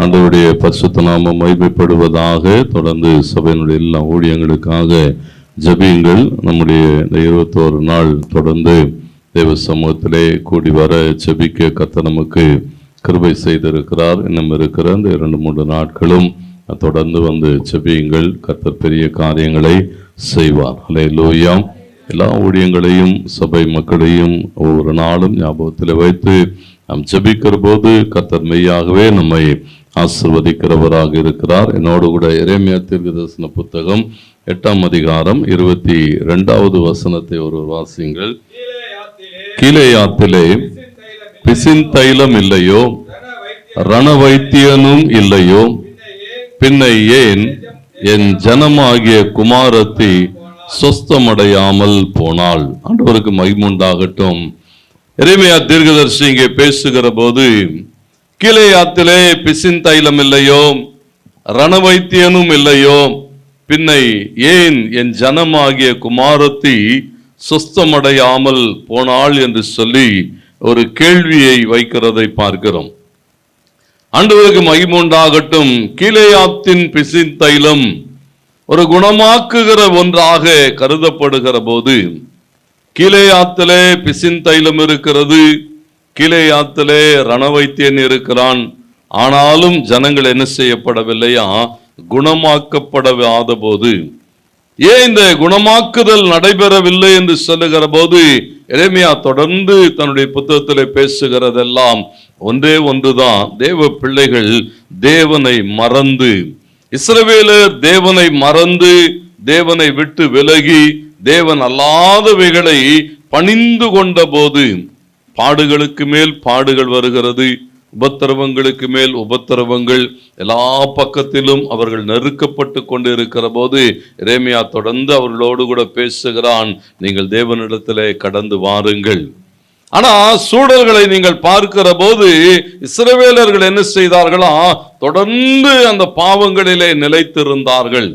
ஆண்டவருடைய பரிசுத்த நாமம் மகிமைப்படுவதாக. தொடர்ந்து சபையினுடைய எல்லா ஊழியங்களுக்காக ஜெபியுங்கள். நம்முடைய இந்த 21 நாள் தொடர்ந்து தேவ சமூகத்திலே கூடி வர ஜெபிக்க கர்த்தர் நமக்கு கிருபை செய்திருக்கிறார். இன்னும் இருக்கிற இந்த 2-3 நாட்களும் தொடர்ந்து வந்து ஜெபியுங்கள். கர்த்தர் பெரிய காரியங்களை செய்வார். அல்லேலூயா. எல்லா ஊழியங்களையும் சபை மக்களையும் ஒவ்வொரு நாளும் ஞாபகத்தில் வைத்து நாம் ஜெபிக்கிற போது கர்த்தர் மெய்யாகவே நம்மை ஆசீர்வதிக்கிறவராக இருக்கிறார். என்னோடு கூட எரேமியா தீர்க்கதரிசன புத்தகம் 8ஆம் அதிகாரம் 22வது வசனத்தை ஒருவர் வாசியுங்கள். கீலேயாத்திலே பிசின் தைலம் இல்லையோ, ரண வைத்தியனும் இல்லையோ, பின்ன ஏன் என் ஜனமாகிய குமாரத்தி சொஸ்தமடையாமல் போனாள்? ஆண்டவருக்கு மகிமுண்டாகட்டும். எரேமியா தீர்க்கதரிசி இங்கே பேசுகிற போது, கீலேயாத்திலே பிசின் தைலம் இல்லையோ, ரணவைத்தியனும் இல்லையோ, பின்னை ஏன் என் ஜனமாகிய குமாரத்தி சொஸ்தமடையாமல் போனாள் என்று சொல்லி ஒரு கேள்வியை வைக்கிறதை பார்க்கிறோம். ஆண்டவருக்கு மகிமுண்டாகட்டும். கீலேயாத்தின் பிசின் தைலம் ஒரு குணமாக்குகிற ஒன்றாக கருதப்படுகிற போது, கீலேயாத்திலே பிசின் தைலம் இருக்கிறது, கீலேயாத்திலே ரணவைத்தியன் இருக்கிறான். ஆனாலும் ஜனங்கள் என்ன செய்யப்படவில்லையா? குணமாக்கப்படாத போது, ஏன் இந்த குணமாக்குதல் நடைபெறவில்லை என்று சொல்லுகிற போது, எரேமியா தொடர்ந்து தன்னுடைய புத்தகத்திலே பேசுகிறதெல்லாம் ஒன்றே ஒன்றுதான். தேவ பிள்ளைகள் தேவனை மறந்து, இஸ்ரவேலர் தேவனை மறந்து, தேவனை விட்டு விலகி தேவன் அல்லாதவைகளை பணிந்து கொண்ட போது பாடுகளுக்கு மேல் பாடுகள் வருகிறது, உபத்திரவங்களுக்கு மேல் உபத்திரவங்கள், எல்லா பக்கத்திலும் அவர்கள் நெருக்கப்பட்டு கொண்டு இருக்கிற போது எரேமியா தொடர்ந்து அவர்களோடு கூட பேசுகிறான், நீங்கள் தேவனிடத்திலே கடந்து வாருங்கள். ஆனா சூழல்களை நீங்கள் பார்க்கிற போது இஸ்ரவேலர்கள் என்ன செய்தார்களா? தொடர்ந்து அந்த பாவங்களிலே நிலைத்திருந்தார்கள்.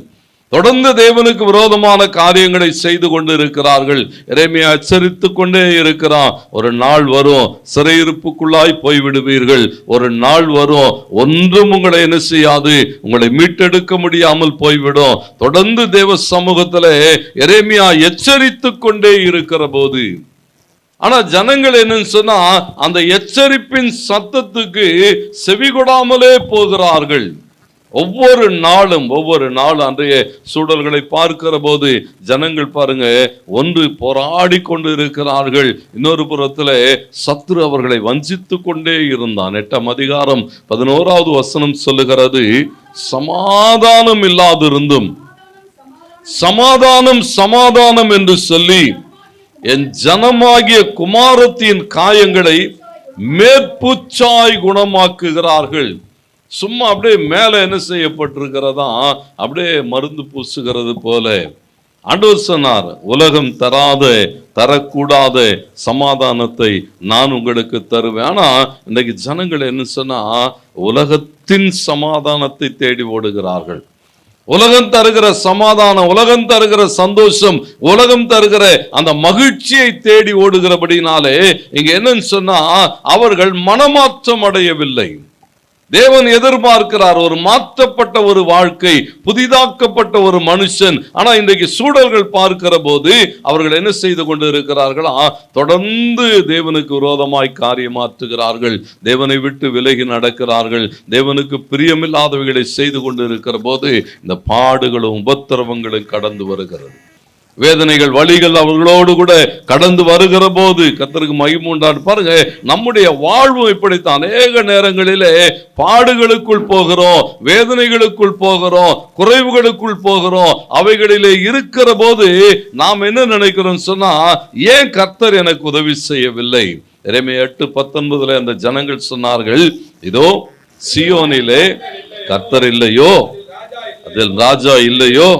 தொடர்ந்து தேவனுக்கு விரோதமான காரியங்களை செய்து கொண்டு இருக்கிறார்கள். எரேமியா எச்சரித்து கொண்டே இருக்கிறான், ஒரு நாள் வரும் சிறையிருப்புக்குள்ளாய் போய்விடுவீர்கள், ஒரு நாள் வரும் ஒன்றும் உங்களை என்ன செய்யாது, உங்களை மீட்டெடுக்க முடியாமல் போய்விடும். தொடர்ந்து தேவ சமூகத்திலே எரேமியா எச்சரித்து கொண்டே இருக்கிற போது, ஆனா ஜனங்கள் என்னன்னு சொன்னா அந்த எச்சரிப்பின் சத்தத்துக்கு செவிகொடாமலே போகிறார்கள். ஒவ்வொரு நாளும் அன்றைய சூழல்களை பார்க்கிற போது ஜனங்கள் பாருங்க, ஒன்று போராடி கொண்டு இருக்கிறார்கள், இன்னொரு புறத்துல சத்துரு அவர்களை வஞ்சித்து கொண்டே இருந்தான். 8ஆம் அதிகாரம் 11வது வசனம் சொல்லுகிறது, சமாதானம் இல்லாதிருந்தும் சமாதானம் என்று சொல்லி என் ஜனமாகிய குமாரத்தின் காயங்களை மேற்பூச்சாய் குணமாக்குகிறார்கள். சும்மா அப்படியே மேல என்ன செய்யப்பட்டிருக்கிறதா, அப்படியே மருந்து பூசுகிறது போல. ஆண்டவர் சொன்னார், உலகம் தரக்கூடாத சமாதானத்தை நான் உங்களுக்கு தருவேன். ஆனா இன்னைக்கு ஜனங்கள் என்ன சொன்னா உலகத்தின் சமாதானத்தை தேடி ஓடுகிறார்கள். உலகம் தருகிற சமாதானம், உலகம் தருகிற சந்தோஷம், உலகம் தருகிற அந்த மகிழ்ச்சியை தேடி ஓடுகிறபடினாலே இங்க என்னன்னு சொன்னா அவர்கள் மனமாற்றம் அடையவில்லை. தேவன் எதிர்பார்க்கிறார் ஒரு மாற்றப்பட்ட ஒரு வாழ்க்கை, புதிதாக்கப்பட்ட ஒரு மனுஷன். ஆனா இன்றைக்கு சூழல்கள் பார்க்கிற போது அவர்கள் என்ன செய்து கொண்டு இருக்கிறார்களா? தொடர்ந்து தேவனுக்கு விரோதமாய் காரியமாற்றுகிறார்கள், தேவனை விட்டு விலகி நடக்கிறார்கள், தேவனுக்கு பிரியமில்லாதவைகளை செய்து கொண்டு இருக்கிற போது இந்த பாடுகளும் உபத்திரவங்களும் கடந்து வருகிறது. வேதனைகள் வழிகள் அவர்களோடு கூட கடந்து வருகிற போது கர்த்தருக்கு மகிமை உண்டான்னு பாருங்க. நம்முடைய வாழ்வு இப்படித்தான். அநேக நேரங்களிலே பாடுகளுக்குள் போகிறோம், வேதனைகளுக்குள் போகிறோம், குறைவுகளுக்குள் போகிறோம். அவைகளிலே இருக்கிற போது நாம் என்ன நினைக்கிறோம் சொன்னா, ஏன் கர்த்தர் எனக்கு உதவி செய்யவில்லை? எரேமியா 8:19 அந்த ஜனங்கள் சொன்னார்கள், இதோ சீயோனிலே கர்த்தர் இல்லையோ, அதில் ராஜா இல்லையோ.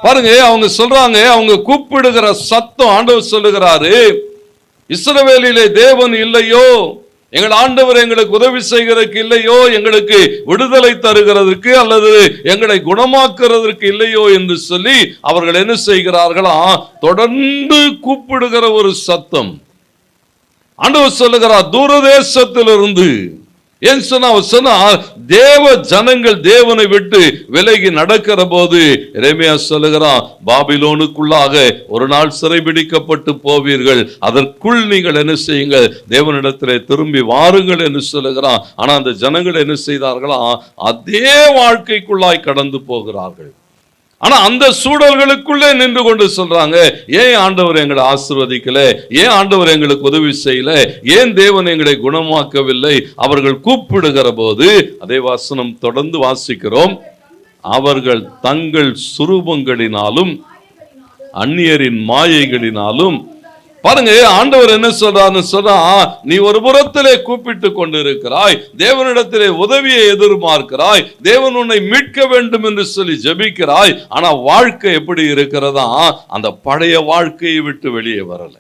பாருங்க, அவங்க சொல்றாங்க, அவங்க கூப்பிடுகிற சத்தம். ஆண்டவர் சொல்லுகிறாரு, இஸ்ரவேலிலே தேவன் இல்லையோ, எங்கள் ஆண்டவர் எங்களுக்கு உதவி செய்கிறதுக்கு இல்லையோ, எங்களுக்கு விடுதலை தருகிறதுக்கு அல்லது எங்களை குணமாக்குறதற்கு இல்லையோ என்று சொல்லி அவர்கள் என்ன செய்கிறார்களா? தொடர்ந்து கூப்பிடுகிற ஒரு சத்தம். ஆண்டவர் சொல்லுகிறார், தூரதேசத்திலிருந்து ஏன் சொன்னா தேவ ஜனங்கள் தேவனை விட்டு விலகி நடக்கிற போது எரேமியா சொல்லுகிறான், பாபிலோனுக்குள்ளாக ஒரு நாள் சிறைபிடிக்கப்பட்டு போவீர்கள், அதற்குள் நீங்கள் என்ன செய்யுங்கள், தேவனிடத்திலே திரும்பி வாருங்கள் என்று சொல்லுகிறான். ஆனா அந்த ஜனங்கள் என்ன செய்தார்களா, அதே வாழ்க்கைக்குள்ளாய் கடந்து போகிறார்கள். ஆனா அந்த சூழல்களுக்குள்ளே நின்று கொண்டு சொல்றாங்க, ஏன் ஆண்டவர் எங்களை ஆசீர்வதிக்கல, ஏன் ஆண்டவர் எங்களுக்கு உதவி செய்யல, ஏன் தேவன் எங்களை குணமாக்கவில்லை. அவர்கள் கூப்பிடுகிற போது அதே வசனம் தொடர்ந்து வாசிக்கிறோம், அவர்கள் தங்கள் சுரூபங்களினாலும் அந்நியரின் மாயைகளினாலும். பாருங்க, ஆண்டவர் என்ன சொல்றாருன்னு சொன்னா, நீ ஒரு புறத்திலே கூப்பிட்டு கொண்டிருக்கிறாய், தேவனிடத்திலே உதவியை எதிர்பார்க்கிறாய், தேவன் உன்னை மீட்க வேண்டும் என்று சொல்லி ஜெபிக்கிறாய். ஆனா வாழ்க்கை எப்படி இருக்கிறதா, அந்த பழைய வாழ்க்கையை விட்டு வெளியே வரல,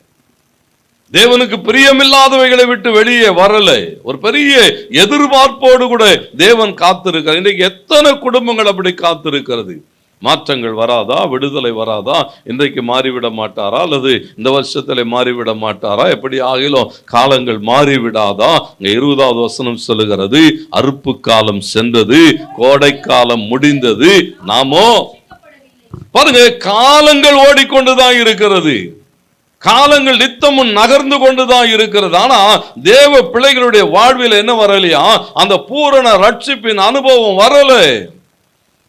தேவனுக்கு பிரியமில்லாதவைகளை விட்டு வெளியே வரல, ஒரு பெரிய எதிர்பார்ப்போடு கூட தேவன் காத்திருக்கிறார். இன்றைக்கு எத்தனை குடும்பங்கள் அப்படி காத்திருக்கிறது. மாற்றங்கள் வராதா, விடுதலை வராதா, இன்றைக்கு மாறிவிட மாட்டாரா, அல்லது இந்த வருஷத்துல மாறிவிட மாட்டாரா, எப்படி ஆகிலும் காலங்கள் மாறிவிடாதா. 20வது வசனம் சொல்லுகிறது, அறுப்பு காலம் சென்றது, கோடை காலம் முடிந்தது, நாமோ பாருங்க காலங்கள் ஓடிக்கொண்டுதான் இருக்கிறது, காலங்கள் நித்தமும் நகர்ந்து கொண்டுதான் இருக்கிறது. ஆனா தேவ பிள்ளைகளுடைய வாழ்வில் என்ன வரலையா, அந்த பூரண ரட்சிப்பின் அனுபவம் வரல.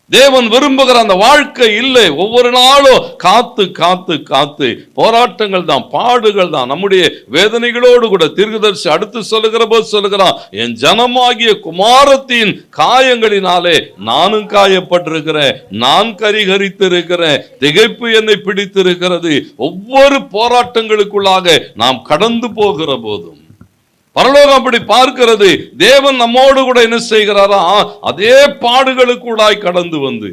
தேவன் விரும்புகிற அந்த வாழ்க்கை இல்லை. ஒவ்வொரு நாளும் காத்து காத்து காத்து போராட்டங்கள் தான், பாடுகள் தான், நம்முடைய வேதனைகளோடு கூட. தீர்க்கதரிசி அடுத்து சொல்லுகிற போது சொல்லுகிறான், என் ஜனமாகிய குமாரத்தின் காயங்களினாலே நானும் காயப்பட்டிருக்கிறேன், நான் கரிகரித்திருக்கிறேன், திகைப்பு என்னை பிடித்திருக்கிறது. ஒவ்வொரு போராட்டங்களுக்குள்ளாக நாம் கடந்து போகிற போதும் பரலோகம் அப்படி பார்க்கிறது. தேவன் நம்மோடு கூட என்ன செய்கிறாரா, அதே பாடுகளுக்குள்ளாய் கடந்து வந்து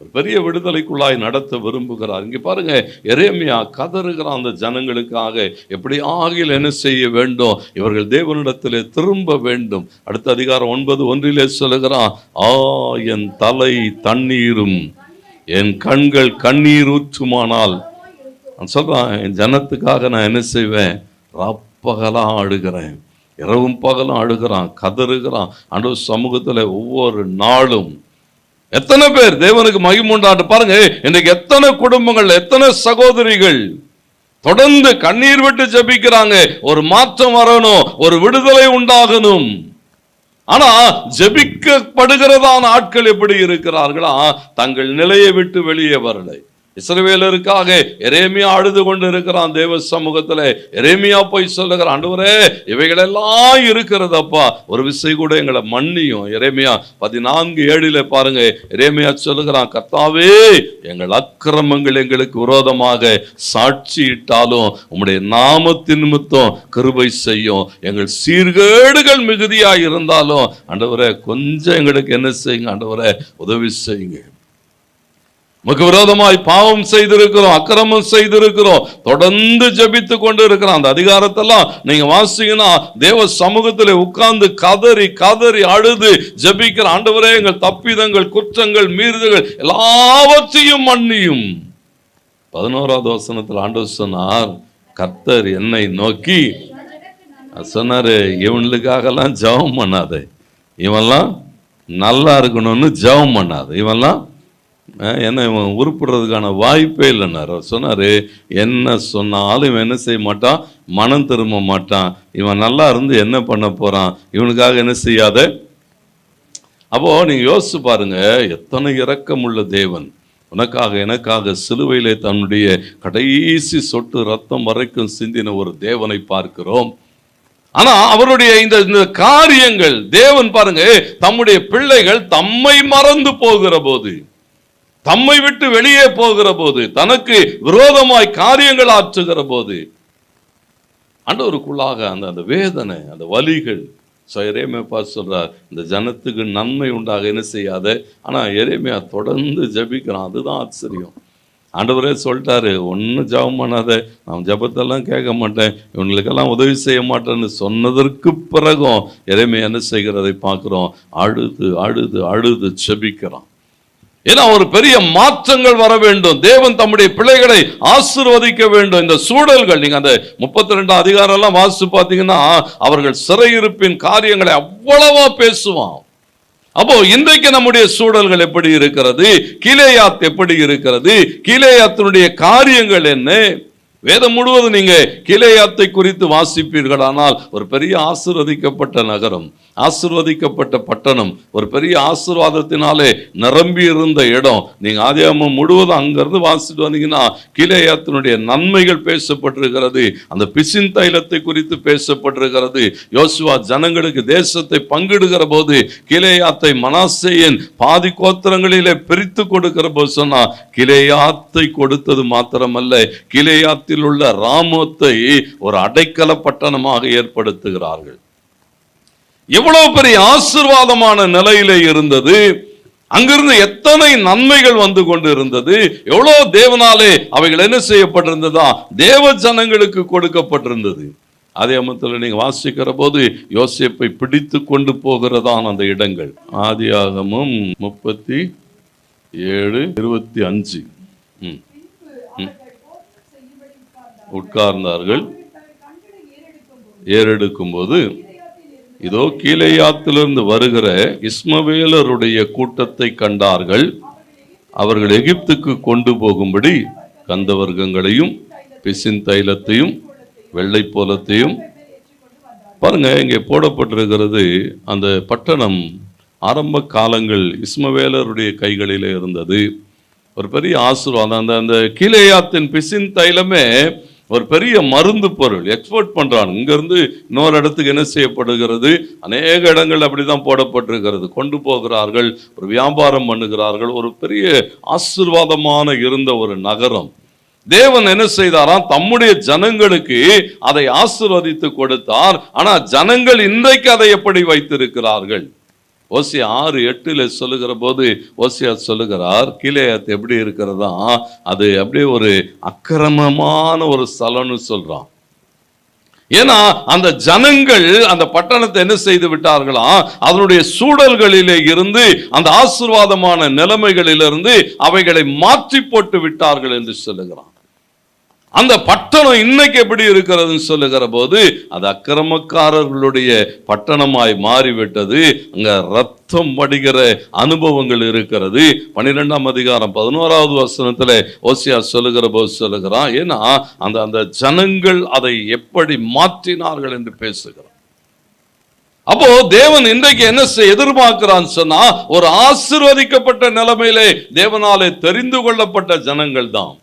ஒரு பெரிய விடுதலைக்குள்ளாய் நடத்த விரும்புகிறார். இங்க பாருங்க, எரேமியா கதறுகிறான் அந்த ஜனங்களுக்காக, எப்படி ஆகில் என்ன செய்ய வேண்டும், இவர்கள் தேவனிடத்திலே திரும்ப வேண்டும். அடுத்த அதிகாரம் 9:1 சொல்லுகிறான், என் தலை தண்ணீரும் என் கண்கள் கண்ணீர் ஊற்றுமானால். நான் சொல்றான், என் ஜனத்துக்காக நான் என்ன செய்வேன், பகலாம் அழுகிறேன், இரவும் பகலும் அழுகிறான், கதறுகிறான் ஆண்டவர் சமூகத்தில் ஒவ்வொரு நாளும். எத்தனை பேர் தேவனுக்கு மகிமை உண்டாட்டு பாருங்க. இன்றைக்கு எத்தனை குடும்பங்கள், எத்தனை சகோதரிகள் தொடர்ந்து கண்ணீர் விட்டு ஜெபிக்கிறாங்க, ஒரு மாற்றம் வரணும், ஒரு விடுதலை உண்டாகணும். ஆனா ஜெபிக்கப்படுகிறதான ஆட்கள் எப்படி இருக்கிறார்களா, தங்கள் நிலையை விட்டு வெளியே வரலை. இஸ்ரவேலருக்காக எரேமியா அழுது கொண்டு இருக்கிறான் தேவ சமூகத்துல. எரேமியா போய் சொல்லுகிறான், ஆண்டவரே இவைகளெல்லாம் இருக்கிறதப்பா, ஒரு விசை கூட எங்களை மன்னியும். எரேமியா 14:7 பாருங்க, எரேமியா சொல்லுகிறான், கர்த்தாவே எங்கள் அக்கிரமங்கள் எங்களுக்கு விரோதமாக சாட்சியிட்டாலும் உம்முடைய நாமத்தின் நிமித்தம் கிருபை செய்யும், எங்கள் சீர்கேடுகள் மிகுதியாக இருந்தாலும் ஆண்டவரே கொஞ்சம் எங்களுக்கு என்ன செய்யுங்க, ஆண்டவரே உதவி செய்யுங்க. நமக்கு விரோதமாய் பாவம் செய்திருக்கிறோம், அக்கிரமம் செய்திருக்கிறோம், தொடர்ந்து ஜெபித்து கொண்டு இருக்கிறோம். அந்த அதிகாரத்தெல்லாம் நீங்க வாசிங்கன்னா தேவ சமூகத்தில் உட்கார்ந்து கதறி கதறி அழுது ஜெபிக்கிற, ஆண்டவரே எங்கள் தப்பிதங்கள், குற்றங்கள், மீறுதல்கள் எல்லாவற்றையும் மன்னியும். 11வது வசனத்தில் ஆண்டவர் சொன்னார், கர்த்தர் என்னை நோக்கி சொன்னாரு, இவனுக்காகலாம் ஜெபம் பண்ணாத, இவன்லாம் நல்லா இருக்கணும்னு ஜெபம் பண்ணாத, இவன்லாம் என்ன இவன் உருப்படுறதுக்கான வாய்ப்பே இல்லைன்னாரு. சொன்னாரு, என்ன சொன்னாலும் இவன் என்ன செய்ய மாட்டான், மனம் திரும்ப மாட்டான், இவன் நல்லா இருந்து என்ன பண்ண போறான், இவனுக்காக என்ன செய்யாத. அப்போ நீங்க யோசிச்சு பாருங்க, எத்தனை இரக்கமுள்ள தேவன் உனக்காக எனக்காக சிலுவையிலே தன்னுடைய கடைசி சொட்டு ரத்தம் வரைக்கும் சிந்தின ஒரு தேவனை பார்க்கிறோம். ஆனா அவருடைய இந்த காரியங்கள் தேவன் பாருங்க, தம்முடைய பிள்ளைகள் தம்மை மறந்து போகிற போது, தம்மை விட்டு வெளியே போகிற போது, தனக்கு விரோதமாய் காரியங்கள் ஆற்றுகிற போது ஆண்டவருக்குள்ளாக அந்த வேதனை, அந்த வலிகள். எரேமியா சொல்றார், இந்த ஜனத்துக்கு நன்மை உண்டாக என்ன செய்யாத. ஆனா எரேமியா தொடர்ந்து ஜெபிக்கிறான். அதுதான் ஆச்சரியம். ஆண்டவரே சொல்லிட்டாரு, ஒன்னும் ஜெபம் பண்ணாத, நான் ஜெபத்தெல்லாம் கேட்க மாட்டேன், இவங்களுக்கெல்லாம் உதவி செய்ய மாட்டேன்னு சொன்னதற்கு பிறகும் எரேமியா என்ன செய்கிறதை பார்க்கிறோம், அழுது அழுது அழுது ஜெபிக்கிறான். ஏன்னா ஒரு பெரிய மாற்றங்கள் வர வேண்டும். தேவன் தம்முடைய பிள்ளைகளை ஆசீர்வதிக்க வேண்டும். இந்த சூழல்கள், நீங்க அந்த 32 அதிகாரம் எல்லாம் வாசிச்சு பார்த்தீங்கன்னா அவர்கள் சிறையிருப்பின் காரியங்களை அவ்வளவா பேசுவான். அப்போ இன்றைக்கு நம்முடைய சூழல்கள் எப்படி இருக்கிறது, கீலேயாத் எப்படி இருக்கிறது, கீலேயாத்தினுடைய காரியங்கள் என்ன? வேதம் முழுவதும் நீங்க கீலேயாத்தை குறித்து வாசிப்பீர்களானால் ஒரு பெரிய ஆசீர்வதிக்கப்பட்ட நகரம், ஆசீர்வதிக்கப்பட்ட பட்டணம், ஒரு பெரிய ஆசீர்வாதத்தினாலே நிரம்பி இருந்த இடம். நீங்க ஆதியாகமம் முழுவதும் அங்கிருந்து வாசிட்டு வந்தீங்கன்னா கீலேயாத்தினுடைய நன்மைகள் பேசப்பட்டிருக்கிறது. அந்த பிசின் தைலத்தை குறித்து பேசப்பட்டிருக்கிறது. யோசுவா ஜனங்களுக்கு தேசத்தை பங்கிடுகிற போது கீலேயாத்தை மனாசேயின் பாதி கோத்திரங்களிலே பிரித்து கொடுக்கிற போது சொன்னா, கீலேயாத்தை கொடுத்தது மாத்திரமல்ல, கீலேயாத்தில் உள்ள ராமோத்தை ஒரு அடைக்கல பட்டணமாக ஏற்படுத்துகிறார்கள். எவ்வளவு பெரிய ஆசீர்வாதமான நிலையிலே இருந்தது. அங்கிருந்து எத்தனை நன்மைகள் வந்து கொண்டு இருந்தது. எவ்வளவு தேவனாலே அவைகள் என்ன செய்யப்பட்டிருந்ததா, தேவ ஜனங்களுக்கு கொடுக்கப்பட்டிருந்தது. அதே மத்தியில் நீங்க வாசிக்கிற போது யோசேப்பை பிடித்து கொண்டு போகிறதான் அந்த இடங்கள். ஆதியாகமம் 37:25 உட்கார்ந்தார்கள். ஏறெடுக்கும் போது இதோ கீலேயாத்திலிருந்து வருகிற இஸ்மவேலருடைய கூட்டத்தை கண்டார்கள். அவர்கள் எகிப்துக்கு கொண்டு போகும்படி கந்தவர்க்கங்களையும் பிசின் தைலத்தையும் வெள்ளை போலத்தையும். பாருங்க, இங்கே போடப்பட்டிருக்கிறது. அந்த பட்டணம் ஆரம்ப காலங்கள் இஸ்மவேலருடைய கைகளிலே இருந்தது. ஒரு பெரிய ஆசீர்வாதம். அந்த கீலேயாத்தின் பிசின் தைலமே ஒரு பெரிய மருந்து பொருள், எக்ஸ்போர்ட் பண்றாங்க. இங்கிருந்து இன்னொரு இடத்துக்கு என்ன செய்யப்படுகிறது, அநேக இடங்கள் அப்படிதான் போடப்பட்டிருக்கிறது. கொண்டு போகிறார்கள், ஒரு வியாபாரம் பண்ணுகிறார்கள். ஒரு பெரிய ஆசீர்வாதமான இருந்த ஒரு நகரம். தேவன் என்ன செய்தாராம், தம்முடைய ஜனங்களுக்கு அதை ஆசீர்வதித்து கொடுத்தார். ஆனா ஜனங்கள் இன்றைக்கு அதை எப்படி வைத்திருக்கிறார்கள்? ஓசியா 6:8 சொல்லுகிற போது ஓசியா சொல்லுகிறார், கீலேயாத் எப்படி இருக்கிறதா, அது அப்படியே ஒரு அக்கிரமமான ஒரு ஸ்தலம்னு சொல்றான். ஏன்னா அந்த ஜனங்கள் அந்த பட்டணத்தை என்ன செய்து விட்டார்களா, அதனுடைய சூழல்களிலே இருந்து, அந்த ஆசீர்வாதமான நிலைமைகளிலிருந்து அவைகளை மாற்றி போட்டு விட்டார்கள் என்று சொல்லுகிறான். அந்த பட்டணம் இன்னைக்கு எப்படி இருக்கிறதுன்னு சொல்லுகிற போது அது அக்கிரமக்காரர்களுடைய பட்டணமாய் மாறிவிட்டது. அங்க ரத்தம் வடிகிற அனுபவங்கள் இருக்கிறது. 12ஆம் அதிகாரம் 11வது வசனத்துல ஓசியா சொல்லுகிற போது சொல்லுகிறான். ஏன்னா அந்த ஜனங்கள் அதை எப்படி மாற்றினார்கள் என்று பேசுகிறான். அப்போ தேவன் இன்றைக்கு என்ன எதிர்பார்க்கிறான்னு சொன்னா, ஒரு ஆசீர்வதிக்கப்பட்ட நிலைமையிலே தேவனாலே தெரிந்து கொள்ளப்பட்ட ஜனங்கள் தான்.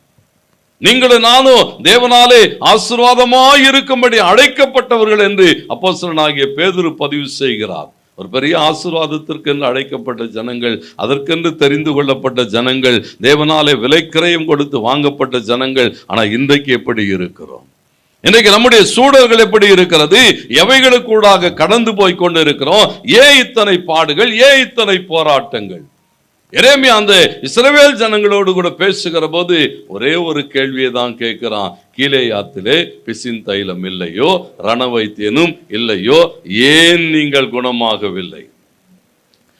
நீங்களும் நானும் தேவனாலே ஆசீர்வாதமாய் இருக்கும்படி அழைக்கப்பட்டவர்கள் என்று அப்போஸ்தலனாகிய பேதுரு பதிவு செய்கிறார். ஒரு பெரிய ஆசீர்வாதத்திற்கு என்று அழைக்கப்பட்ட ஜனங்கள், அதற்கென்று தெரிந்து கொள்ளப்பட்ட ஜனங்கள், தேவனாலே விலைக்கிரயம் கொடுத்து வாங்கப்பட்ட ஜனங்கள். ஆனா இன்றைக்கு எப்படி இருக்கிறோம்? இன்றைக்கு நம்முடைய சூழல்கள் எப்படி இருக்கிறது? எவைகளுக்கூடாக கடந்து போய் கொண்டு இருக்கிறோம்? ஏன் இத்தனை பாடுகள், ஏன் இத்தனை போராட்டங்கள்? எரேமியா அந்த இஸ்ரவேல் ஜனங்களோடு கூட பேசுகிற போது ஒரே ஒரு கேள்வியை தான் கேட்கிறான். கீலேயாத்திலே பிசின் தைலம் இல்லையோ, ரணவைத்தியனும் இல்லையோ, ஏன் நீங்கள் குணமாகவில்லை?